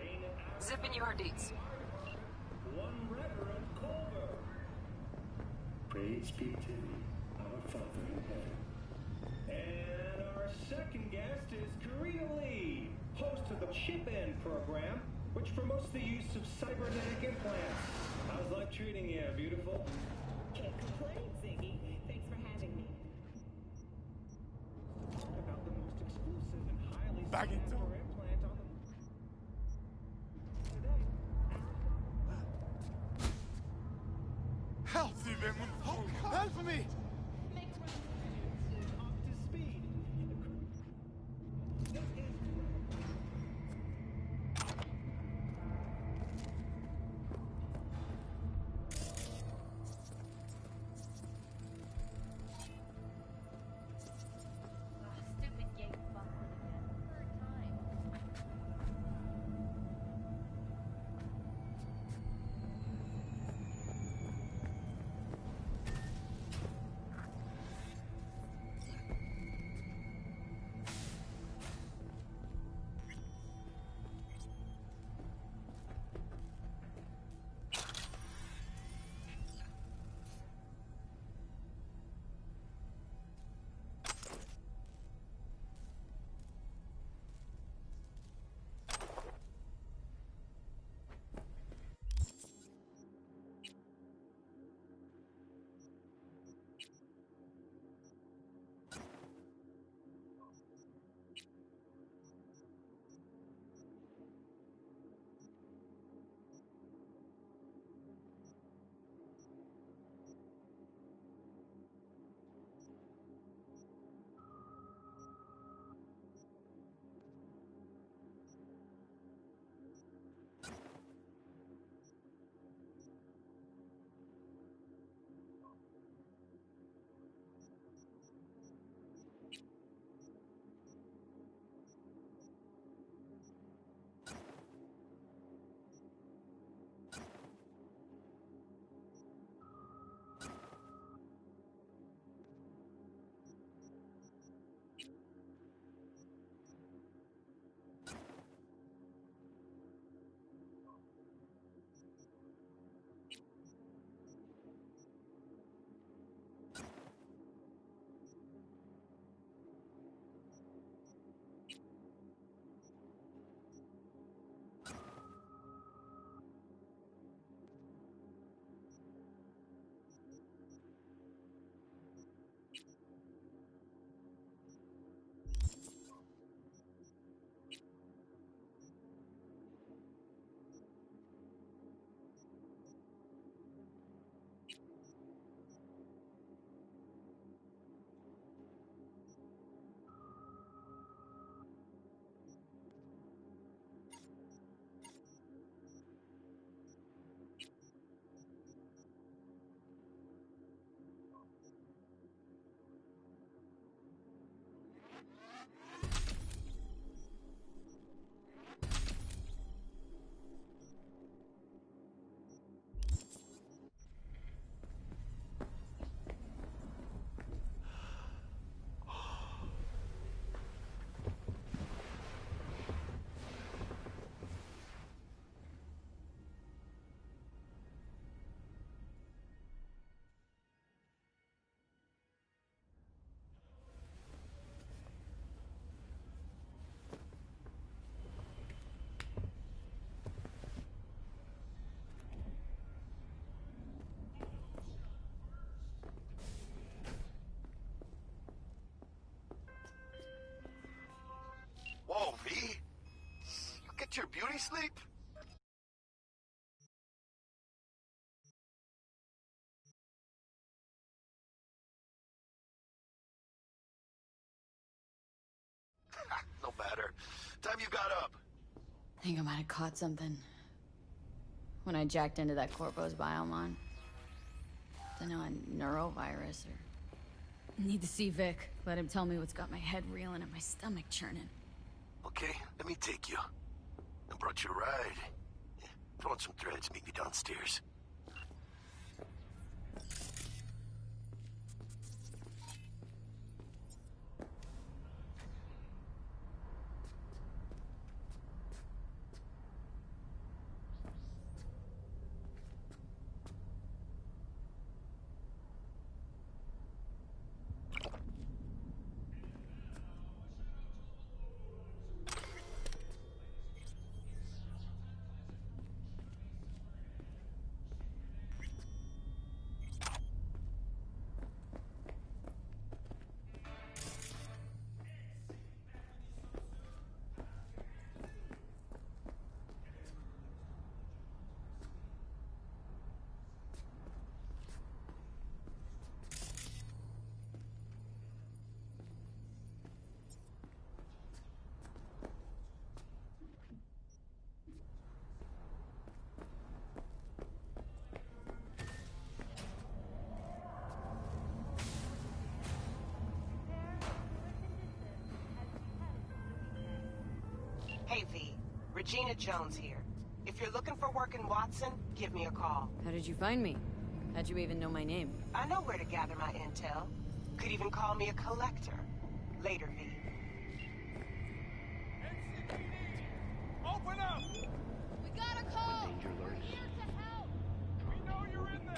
Zip in your deets. Praise be to thee, our Father in heaven. And our second guest is Karina Lee, host of the Chip-In program, which promotes the use of cybernetic implants. How's life treating you, beautiful? Can't complain, Ziggy. Thanks for having me. About the most exclusive and highly Back into sought-after implant on the today. Help, Steven! Help me! Up to speed. Stupid gay fuck again. Third time. that your beauty sleep? No matter. Time you got up. I think I might have caught something when I jacked into that Corpo's biomon. Don't know, a neurovirus or... Need to see Vic. Let him tell me what's got my head reeling and my stomach churning. Okay, let me take you. I brought you a ride. Yeah, throw on some threads, meet me downstairs. Hey, V. Regina Jones here. If you're looking for work in Watson, give me a call. How did you find me? How'd you even know my name? I know where to gather my intel. Could even call me a collector. Later, V. Open up! We got a call! Danger We're lurks. here to help! We know you're in there!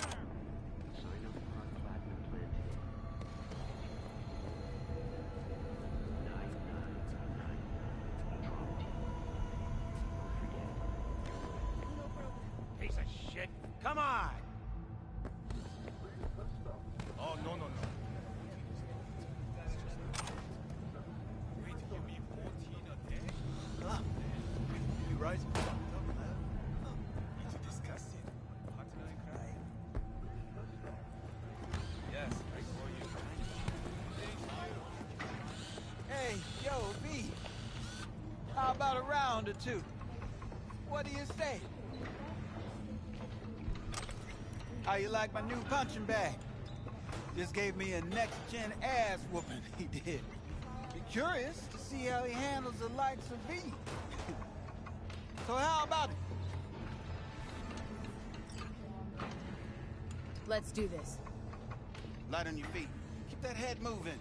Sign up for platinum planting. 9999 drop team. Don't forget. Piece of shit! Come on! Oh, no, no, no. Wait, you mean 14 a day? You rise from the top, man. Need to discuss it. Partner in crime. Yes, I saw you. Hey, yo, V. How about a round or two? What do you say? How you like my new punching bag? Just gave me a next-gen ass whooping, he did. Be curious to see how he handles the likes of V. So how about it? Let's do this. Light on your feet. Keep that head moving.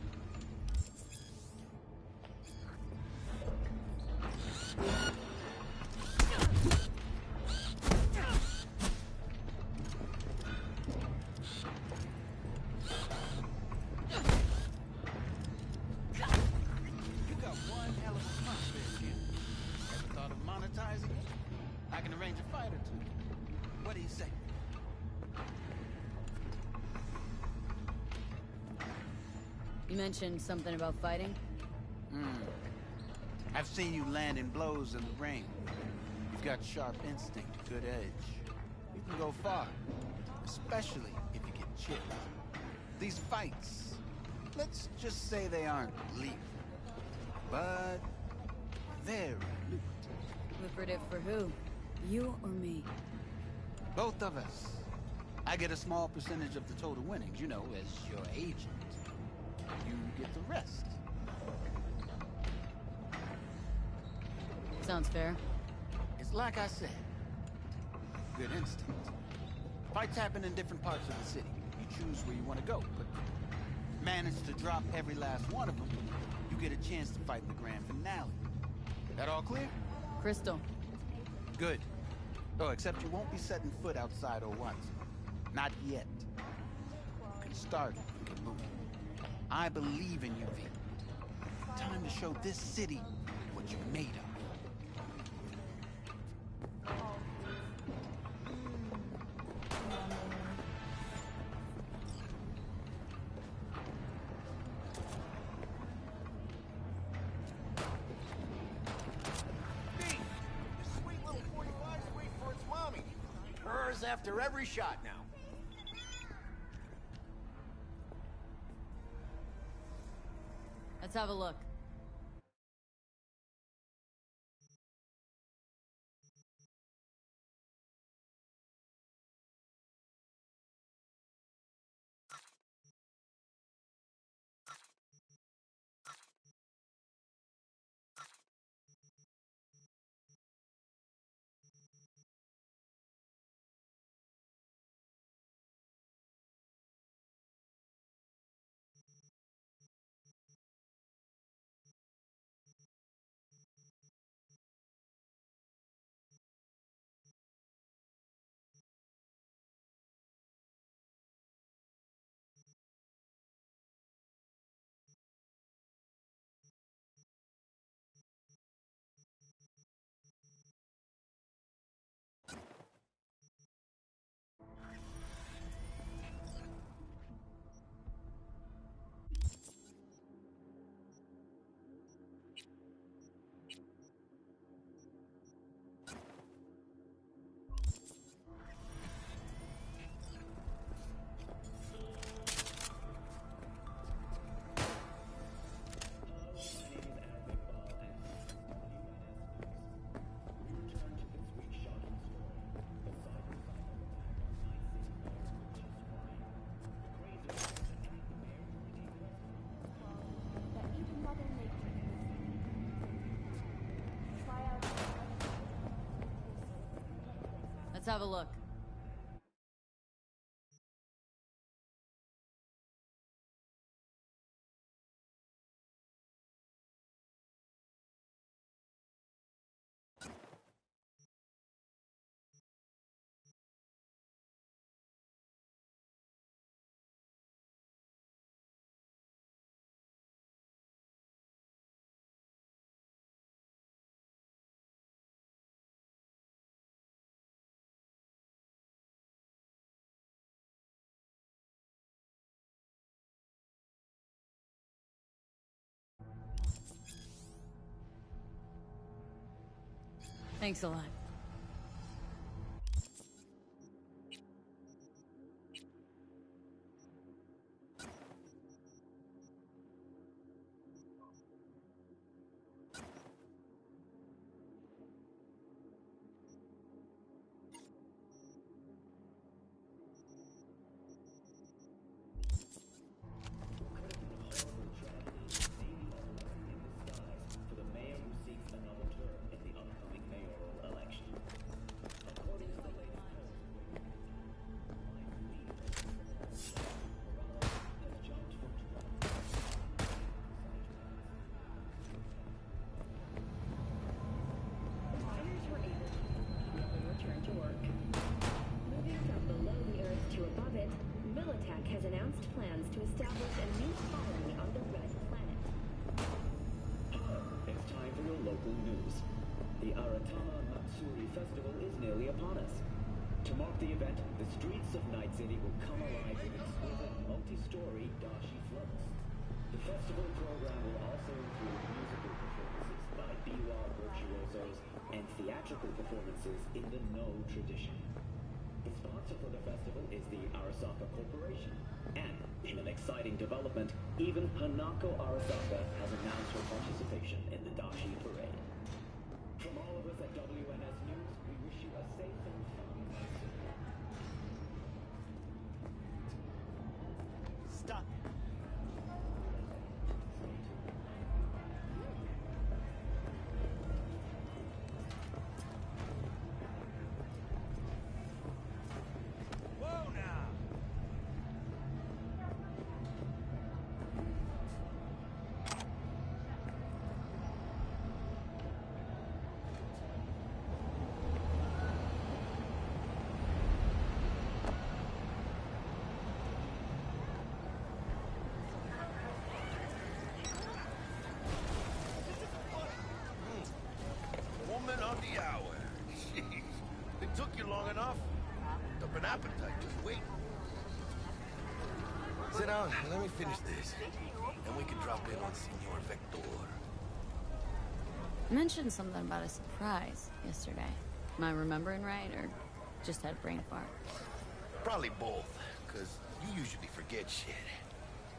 You got one hell of a punch there, kid. Ever thought of monetizing it? I can arrange a fight or two. What do you say? You mentioned something about fighting? I've seen you landing blows in the ring. You've got sharp instinct, good edge. You can go far, especially if you get chipped. These fights, let's just say they aren't lethal, but very lucrative. Lucrative for who? You or me? Both of us. I get a small percentage of the total winnings, you know, as your agent. You get the rest. Sounds fair. It's like I said. Good instinct. Fights happen in different parts of the city. You choose where you want to go, but manage to drop every last one of them, you get a chance to fight in the grand finale. That all clear? Crystal. Good. Oh, except you won't be setting foot outside or what? Not yet. You can start, you can move. I believe in you, V. Time to show this city what you're made of. after every shot now. Let's have a look. Let's have a look. Thanks a lot. has announced plans to establish a new colony on the Red Planet. Hello, it's time for your local news. The Aratama Matsuri Festival is nearly upon us. To mark the event, the streets of Night City will come alive with exquisite multi-story dashi floats. The festival program will also include musical performances by biwa virtuosos and theatrical performances in the No tradition. The sponsor for the festival is the Arasaka Corporation. And, in an exciting development, even Hanako Arasaka has announced her participation in the Dashi Parade. From all of us at WNS News, we wish you a safe and fun Night City. Stop. Woman of the hour. Jeez. It took you long enough. Up an appetite, just wait. Sit down, let me finish this. Then we can drop in on Senor Vector. You mentioned something about a surprise yesterday. Am I remembering right, or just had a brain fart? Probably both, because you usually forget shit.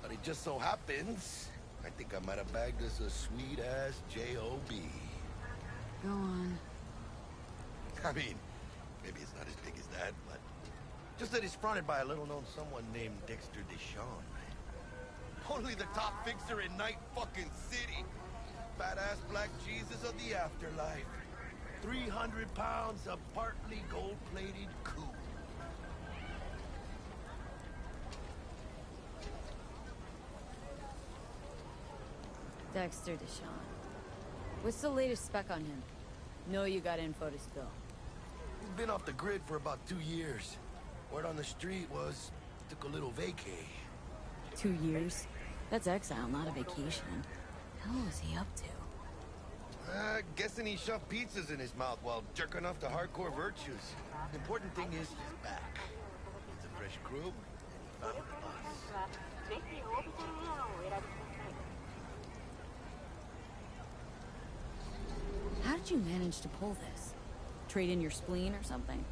But it just so happens, I think I might have bagged us a sweet-ass J.O.B. Go on. I mean, maybe it's not as big as that, but just that it's fronted by a little-known someone named Dexter Deshawn. Only the top fixer in Night fucking City. Badass black Jesus of the afterlife. 300 pounds of partly gold-plated coup. Dexter Deshawn. What's the latest spec on him? Know you got info to spill. He's been off the grid for about 2 years. Word on the street was, took a little vacay. 2 years? That's exile, not a vacation. Hell is he up to? Guessing he shoved pizzas in his mouth while jerking off the hardcore virtues. The important thing is he's back. It's a fresh crew, and he found us. How did you manage to pull this? Trade in your spleen or something?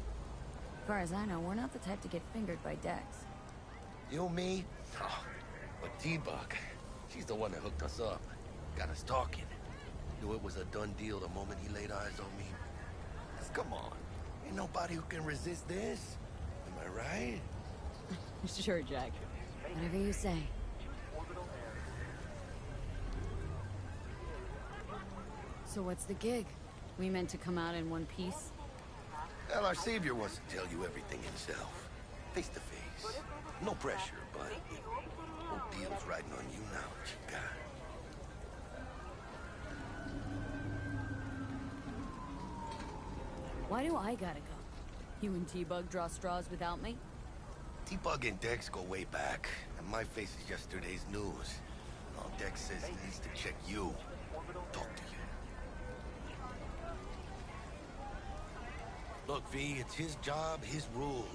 As far as I know, we're not the type to get fingered by Dex. You, me? Oh, but T-Bug, she's the one that hooked us up. Got us talking. Knew it was a done deal the moment he laid eyes on me. 'Cause come on, ain't nobody who can resist this. Am I right? Sure, Jack. Whatever you say. So what's the gig? We meant to come out in one piece? Well, our savior wants to tell you everything himself. Face to face. No pressure, but no deal's riding on you now, chica. Why do I gotta go? You and T-Bug draw straws without me? T-Bug and Dex go way back, and my face is yesterday's news. Now Dex says he needs to check you. Talk to you. Look, V, it's his job, his rules.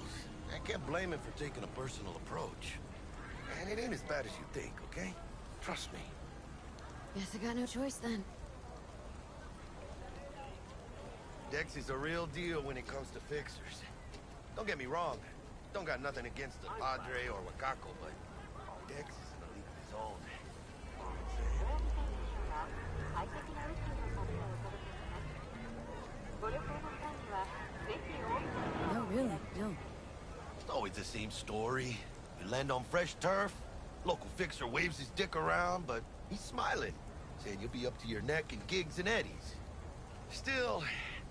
I can't blame him for taking a personal approach. And it ain't as bad as you think, okay? Trust me. Guess I got no choice then. Dex is a real deal when it comes to fixers. Don't get me wrong. Don't got nothing against the Padre or Wakako, but Dex is in a league of his own. No, really, no. It's always the same story. You land on fresh turf, local fixer waves his dick around, but he's smiling, saying you'll be up to your neck in gigs and eddies. Still,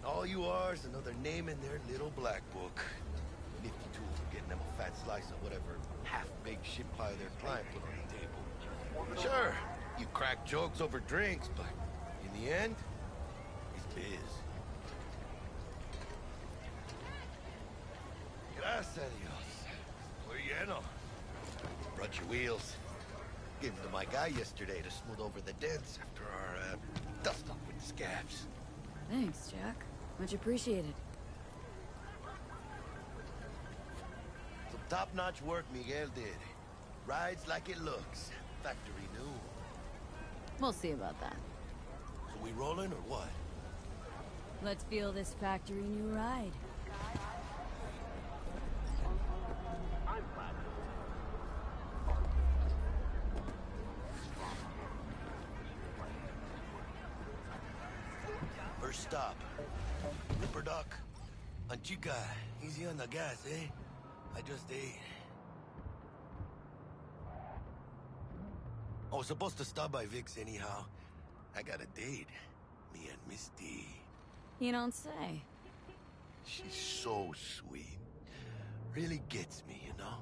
all you are is another name in their little black book. Nifty tool for getting them a fat slice of whatever half-baked shit pie their client put on the table. Sure, you crack jokes over drinks, but in the end, it's biz. Gracias a Dios. We're lleno. Brought your wheels. Gave them to my guy yesterday to smooth over the dents after our dust-up with the scabs. Thanks, Jack. Much appreciated. Some top-notch work Miguel did. Rides like it looks. Factory new. We'll see about that. So we rolling or what? Let's feel this factory new ride. First stop. Ripper Duck. Chica, easy on the gas, eh? I just ate. I was supposed to stop by Vic's anyhow. I got a date. Me and Misty. You don't say. She's so sweet. Really gets me, you know?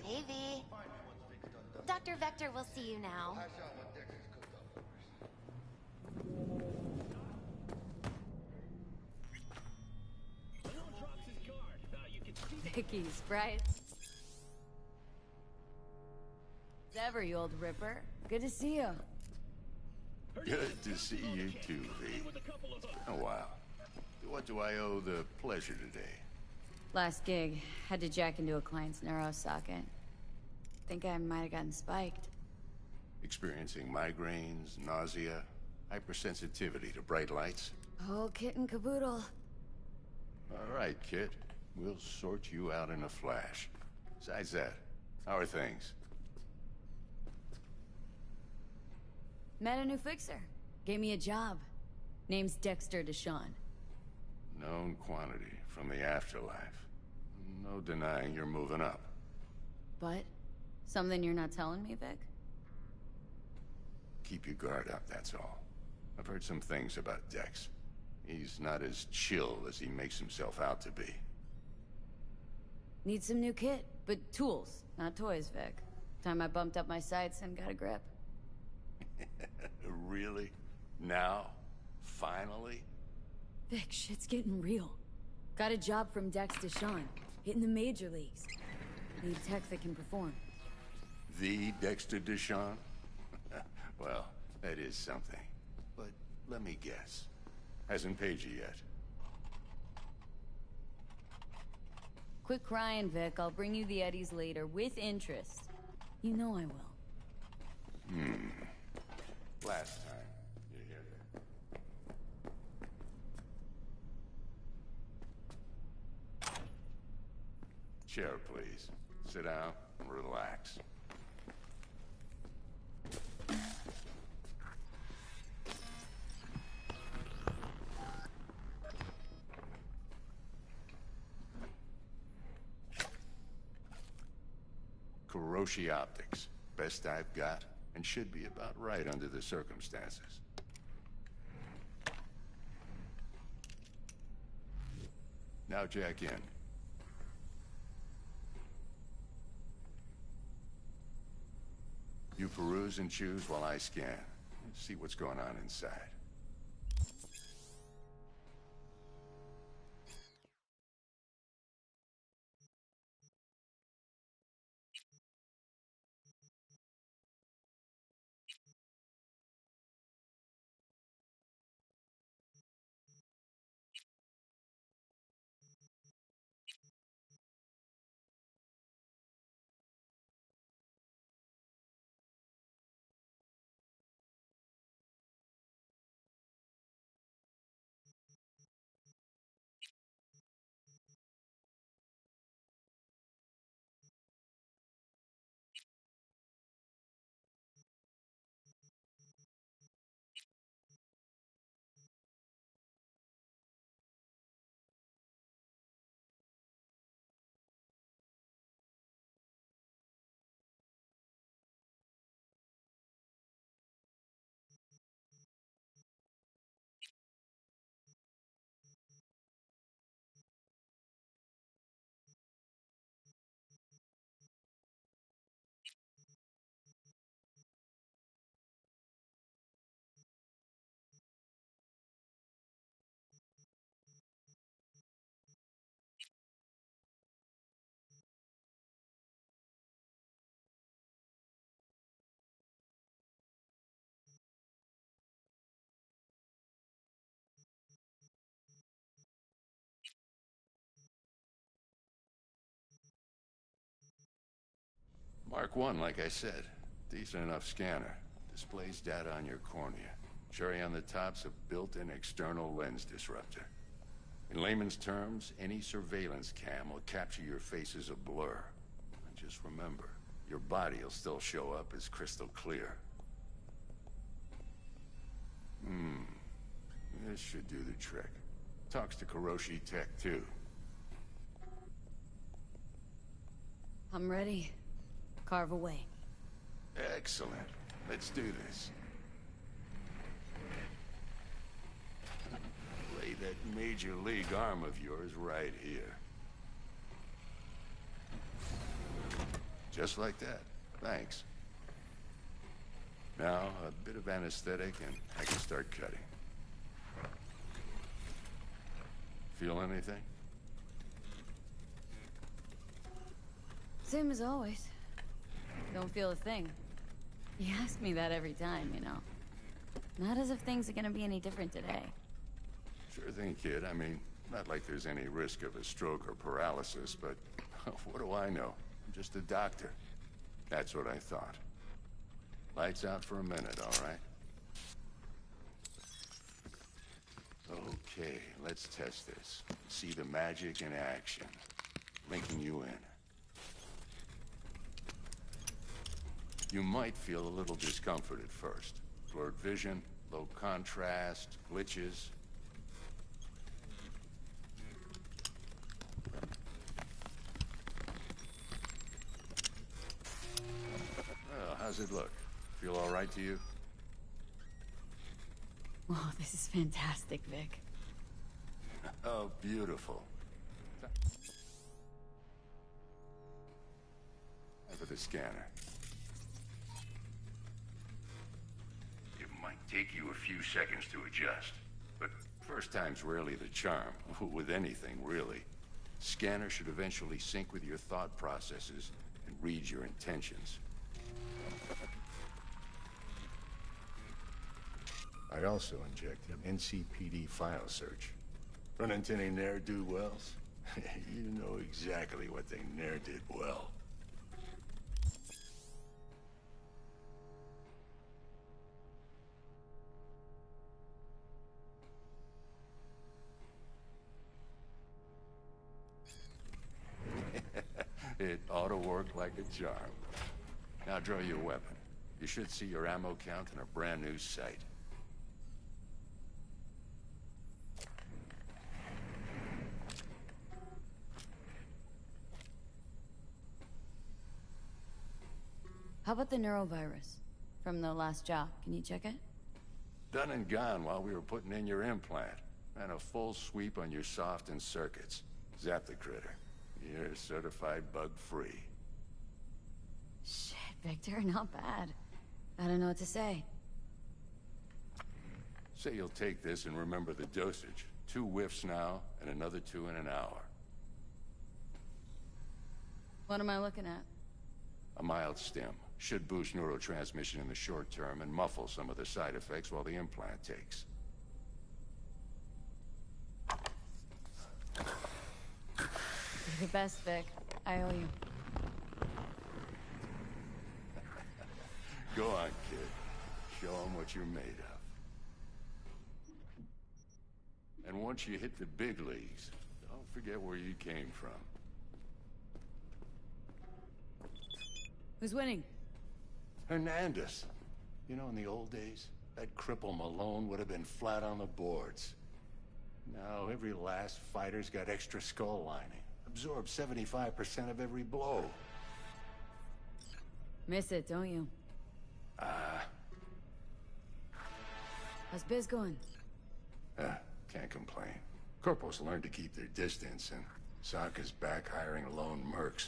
Hey, V. Dr. Vector will see you now. Vicky's, right? It's ever, you old ripper. Good to see you. Good to see you too, V. Oh, wow. What do I owe the pleasure today? Last gig. Had to jack into a client's neuro socket. Think I might have gotten spiked. Experiencing migraines, nausea, hypersensitivity to bright lights? Oh, kit and caboodle. All right, kid. We'll sort you out in a flash. Besides that, how are things? Met a new fixer. Gave me a job. Name's Dexter Deshawn. Known quantity from the afterlife. No denying you're moving up. But? Something you're not telling me, Vic? Keep your guard up, that's all. I've heard some things about Dex. He's not as chill as he makes himself out to be. Need some new kit, but tools, not toys, Vic. Time I bumped up my sights and got a grip. Really? Now? Finally? Vic, shit's getting real. Got a job from Dex Deshawn, hitting the major leagues. Need tech that can perform. The Dexter Deshawn? Well, that is something. But let me guess. Hasn't paid you yet. Quit crying, Vic. I'll bring you the Eddies later, with interest. You know I will. Last time. You hear that? Chair, please. Sit down and relax. Kuroshi Optics. Best I've got, and should be about right under the circumstances. Now jack in. You peruse and choose while I scan. See what's going on inside. Mark 1, like I said. Decent enough scanner. Displays data on your cornea. Cherry on the top's a built-in external lens disruptor. In layman's terms, any surveillance cam will capture your face as a blur. And just remember, your body will still show up as crystal clear. This should do the trick. Talks to Kuroshi Tech, too. I'm ready. Carve away. Excellent. Let's do this. Lay that major league arm of yours right here. Just like that. Thanks. Now, a bit of anesthetic and I can start cutting. Feel anything? Same as always. Don't feel a thing. You ask me that every time, you know. Not as if things are gonna be any different today. Sure thing, kid. I mean, not like there's any risk of a stroke or paralysis, but what do I know? I'm just a doctor. That's what I thought. Lights out for a minute, all right? Okay, let's test this. See the magic in action. Linking you in. You might feel a little discomfort at first. Blurred vision, low contrast, glitches. Well, how's it look? Feel all right to you? Oh, this is fantastic, Vic. Oh, beautiful. For the scanner. It might take you a few seconds to adjust, but first time's rarely the charm, with anything, really. Scanner should eventually sync with your thought processes and read your intentions. I also inject an NCPD file search. Run into any ne'er-do-wells? You know exactly what they ne'er did well. It ought to work like a charm. Now draw your weapon. You should see your ammo count in a brand new sight. How about the neurovirus from the last job? Can you check it? Done and gone while we were putting in your implant. And a full sweep on your soft and circuits. Zap the critter. You're certified bug-free. Shit, Victor, not bad. I don't know what to say. Say you'll take this and remember the dosage. 2 whiffs now, and another 2 in an hour. What am I looking at? A mild stim. Should boost neurotransmission in the short term and muffle some of the side effects while the implant takes. You're the best, Vic. I owe you. Go on, kid. Show them what you're made of. And once you hit the big leagues, don't forget where you came from. Who's winning? Hernandez. You know, in the old days, that cripple Malone would have been flat on the boards. Now, every last fighter's got extra skull lining. Absorbs 75% of every blow. Miss it, don't you? How's biz going? Can't complain. Corporals learned to keep their distance, and Sokka's back hiring lone mercs.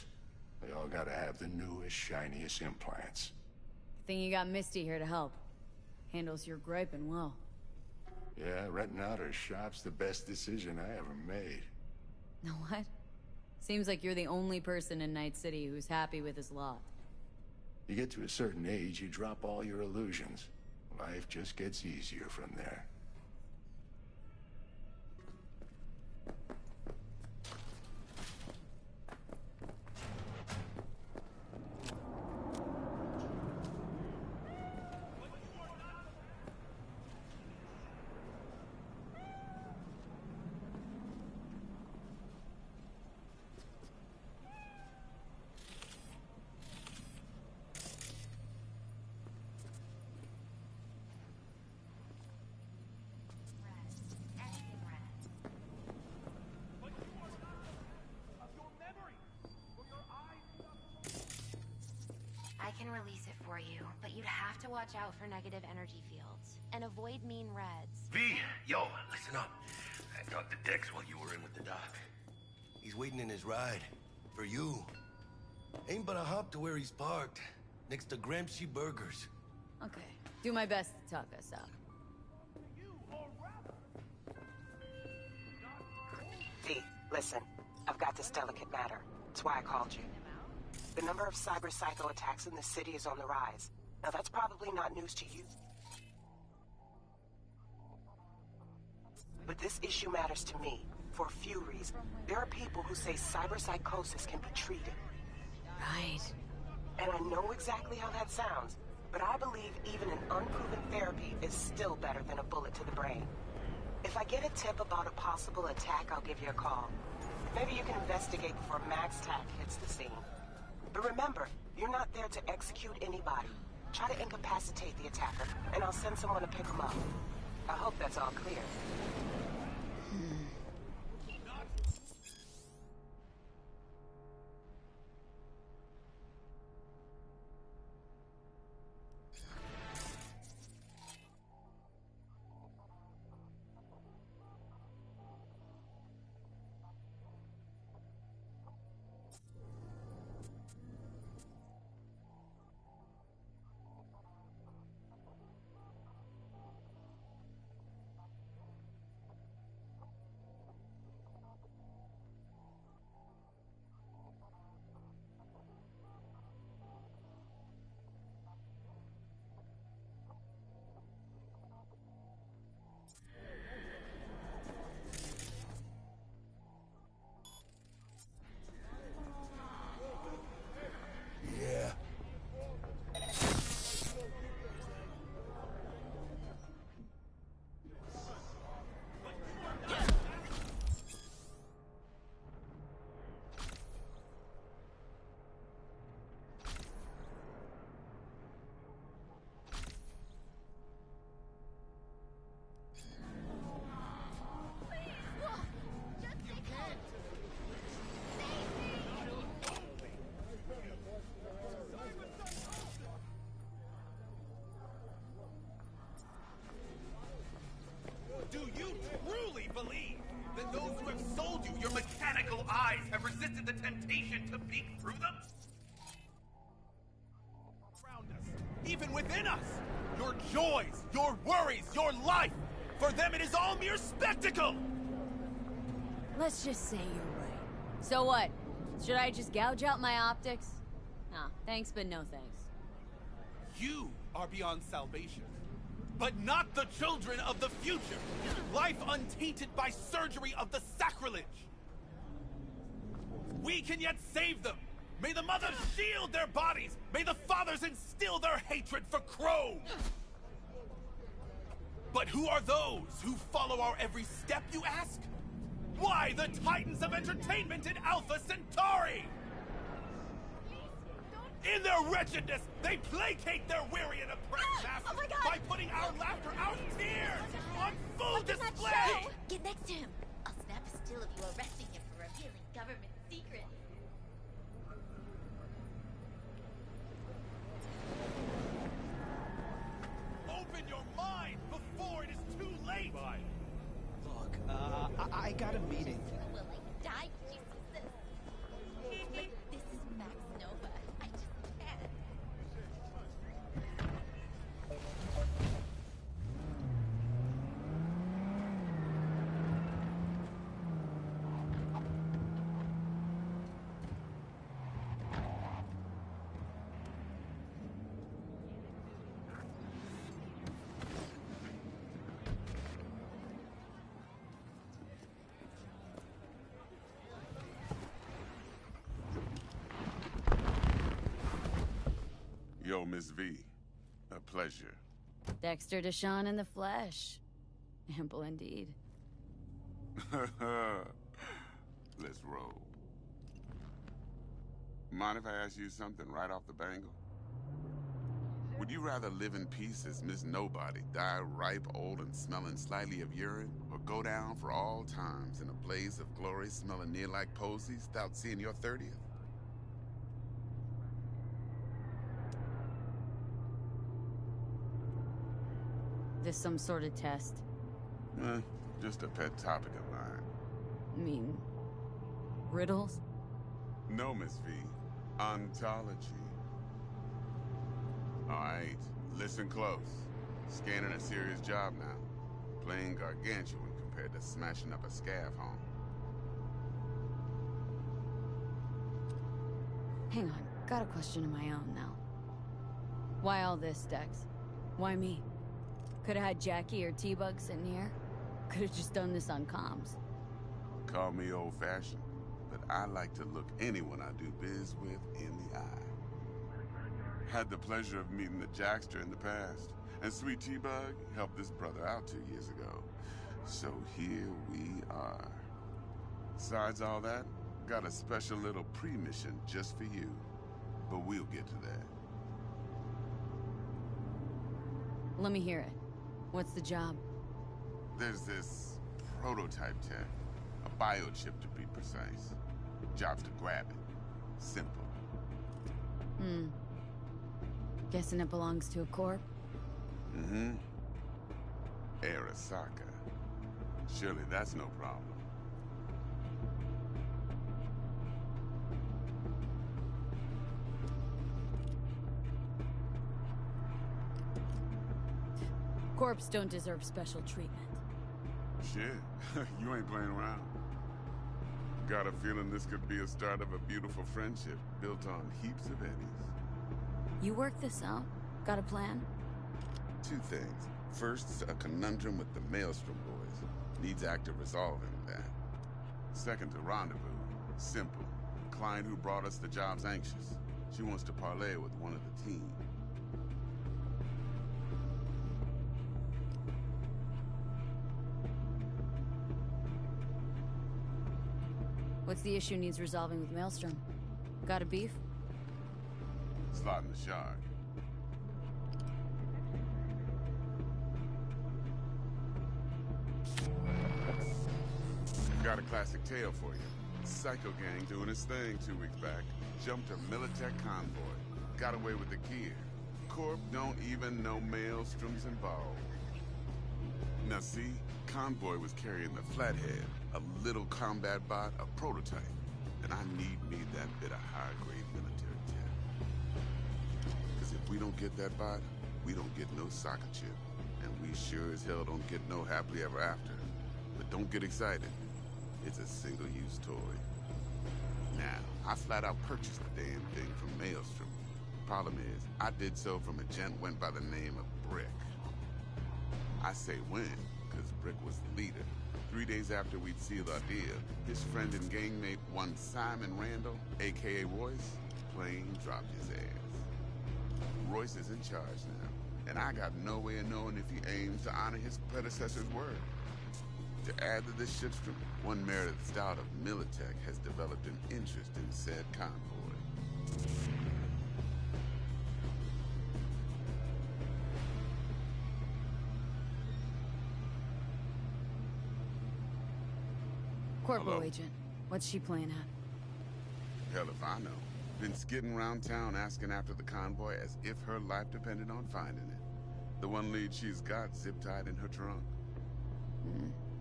They all gotta have the newest, shiniest implants. Think you got Misty here to help. Handles your griping well. Yeah, renting out her shop's the best decision I ever made. Know what? Seems like you're the only person in Night City who's happy with his lot. You get to a certain age, you drop all your illusions. Life just gets easier from there. I can release it for you, but you'd have to watch out for negative energy fields and avoid mean reds. V, yo, listen up. I talked to Dex while you were in with the doc. He's waiting in his ride. For you. Ain't but a hop to where he's parked. Next to Gramsci Burgers. Okay. Do my best to talk us out. V, listen. I've got this delicate matter. That's why I called you. The number of cyber psycho attacks in the city is on the rise. Now that's probably not news to you. But this issue matters to me for a few reasons. There are people who say cyberpsychosis can be treated. Right. And I know exactly how that sounds, but I believe even an unproven therapy is still better than a bullet to the brain. If I get a tip about a possible attack, I'll give you a call. Maybe you can investigate before Max Tack hits the scene. But remember, you're not there to execute anybody. Try to incapacitate the attacker, and I'll send someone to pick him up. I hope that's all clear. Do you truly believe that those who have sold you your mechanical eyes have resisted the temptation to peek through them? Around us, even within us, your joys, your worries, your life, for them it is all mere spectacle! Let's just say you're right. So what? Should I just gouge out my optics? Nah, thanks, but no thanks. You are beyond salvation, but not the children of the future. Life untainted by surgery of the sacrilege. We can yet save them. May the mothers shield their bodies. May the fathers instill their hatred for crow. But who are those who follow our every step, you ask? Why, the titans of entertainment in Alpha Centauri! In their wretchedness, they placate their weary and oppressed masses by putting our laughter, our tears, on full display! Get next to him. I'll snap a still of you arresting him for revealing government secrets. Open your mind before it is too late! Bye. Look, I got a meeting. Will I die when she sees this? Like, this is Max Nova. I just can't. Yo, Miss V. A pleasure. Dexter Deshawn in the flesh. Ample indeed. Let's roll. Mind if I ask you something right off the bangle? Would you rather live in peace as Miss Nobody, die ripe, old, and smelling slightly of urine, or go down for all times in a blaze of glory smelling near like posies without seeing your 30th? This some sort of test? Just a pet topic of mine. I mean, riddles? No, Miss V. Ontology. Alright, listen close. Scanning a serious job now. Playing gargantuan compared to smashing up a scav home. Hang on. Got a question of my own now. Why all this, Dex? Why me? Could've had Jackie or T-Bug sitting here. Could've just done this on comms. Call me old-fashioned, but I like to look anyone I do biz with in the eye. Had the pleasure of meeting the Jackster in the past, and Sweet T-Bug helped this brother out 2 years ago. So here we are. Besides all that, got a special little pre-mission just for you. But we'll get to that. Let me hear it. What's the job? There's this prototype tech. A biochip to be precise. Job's to grab it. Simple. Guessing it belongs to a corp? Mm-hmm. Arasaka. Surely that's no problem. Corps don't deserve special treatment. Shit, you ain't playing around. Got a feeling this could be a start of a beautiful friendship built on heaps of eddies. You work this out? Got a plan? 2 things. First, a conundrum with the Maelstrom boys. Needs active resolving that. Second, a rendezvous. Simple. Client who brought us the job's anxious. She wants to parlay with one of the team. What's the issue needs resolving with Maelstrom? Got a beef? Slotting the shark. Got a classic tale for you. Psycho gang doing his thing 2 weeks back. Jumped a Militech convoy. Got away with the gear. Corp don't even know Maelstrom's involved. Now see, convoy was carrying the Flathead, a little combat bot, a prototype. And I need that bit of high-grade military tech. Because if we don't get that bot, we don't get no soccer chip. And we sure as hell don't get no happily ever after. But don't get excited. It's a single-use toy. Now, I flat out purchased the damn thing from Maelstrom. Problem is, I did so from a gent went by the name of Brick. I say when, because Brick was the leader. 3 days after we'd sealed our deal, his friend and gangmate, one Simon Randall, a.k.a. Royce, plain dropped his ass. Royce is in charge now, and I got no way of knowing if he aims to honor his predecessor's word. To add to this shitstream, one Meredith Stout of Militech has developed an interest in said convoy. Corporal Hello? agent, what's she playing at? Hell if I know. Been skidding around town asking after the convoy as if her life depended on finding it. The one lead she's got zip-tied in her trunk.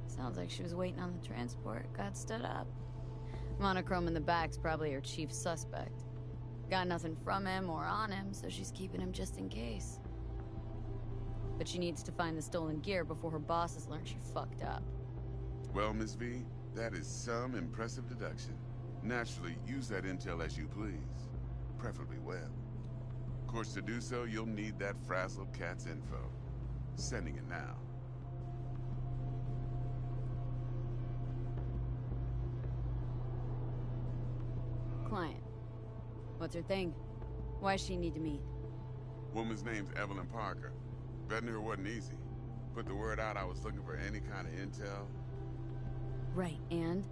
Sounds like she was waiting on the transport, got stood up. Monochrome in the back's probably her chief suspect. Got nothing from him or on him, so she's keeping him just in case. But she needs to find the stolen gear before her bosses learn she fucked up. Well, Miss V, that is some impressive deduction. Naturally, use that intel as you please. Preferably well. Of course, to do so, you'll need that frazzled cat's info. Sending it now. Client. What's her thing? Why does she need to meet? Woman's name's Evelyn Parker. Betting her wasn't easy. Put the word out I was looking for any kind of intel. Right, and?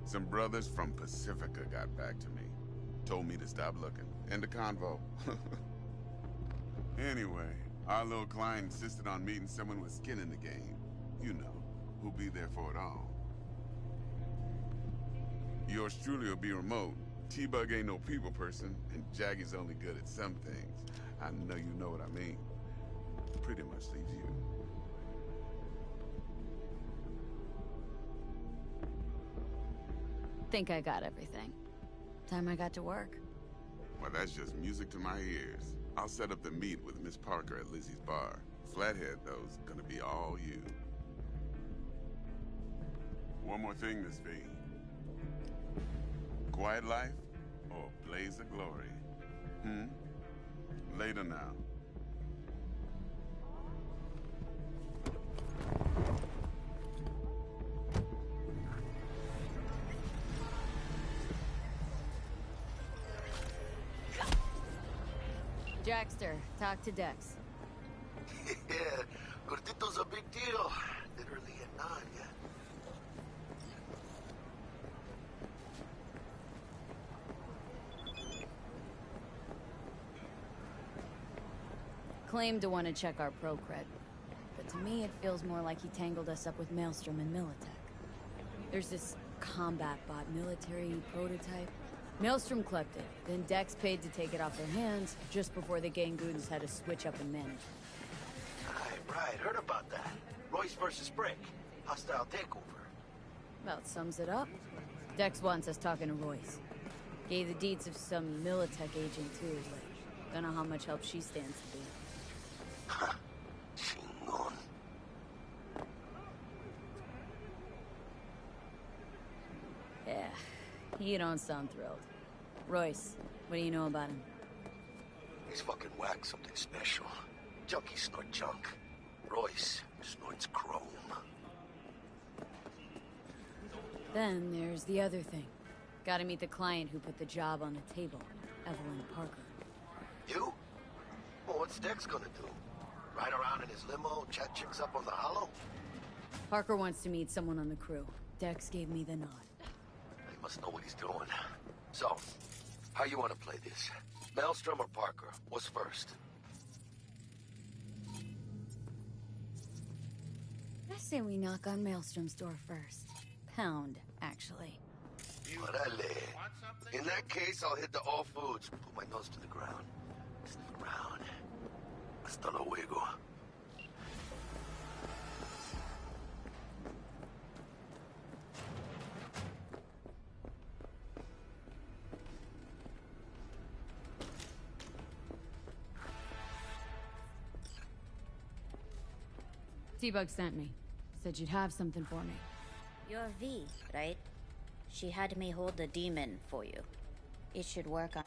Some brothers from Pacifica got back to me. Told me to stop looking. End of convo. Anyway, our little client insisted on meeting someone with skin in the game. You know, who'll be there for it all. Yours truly will be remote. T-Bug ain't no people person, and Jaggy's only good at some things. I know you know what I mean. Pretty much leaves you. Think I got everything. Time I got to work. Well, that's just music to my ears. I'll set up the meet with Miss Parker at Lizzie's bar. Flathead, though's gonna be all you. One more thing, Miss V. Quiet life or a blaze of glory? Later now. Jackster, talk to Dex. Yeah, Gordito's a big deal. Literally at 9 yet. Claimed to want to check our pro cred, but to me it feels more like he tangled us up with Maelstrom and Militech. There's this combat bot military prototype. Maelstrom clept it, then Dex paid to take it off their hands just before the Gangoons had to switch up and manage it. Right, heard about that. Royce versus Brick. Hostile takeover. About sums it up. Dex wants us talking to Royce. Gave the deeds of some Militech agent too, but don't know how much help she stands to be. Chingon. Yeah, you don't sound thrilled. Royce, what do you know about him? He's fucking whack, something special. Junkies snort junk. Royce snorts chrome. Then there's the other thing. Gotta meet the client who put the job on the table, Evelyn Parker. You? Well, what's Dex gonna do? Ride around in his limo, chat chicks up on the hollow? Parker wants to meet someone on the crew. Dex gave me the nod. He must know what he's doing. So, how you want to play this? Maelstrom or Parker? What's first? I say we knock on Maelstrom's door first. Pound, actually. Orale. In that case, I'll hit the all foods. Put my nose to the ground. Sniff around. Hasta luego. T-Bug sent me. Said you'd have something for me. You're V, right? She had me hold the demon for you. It should work on...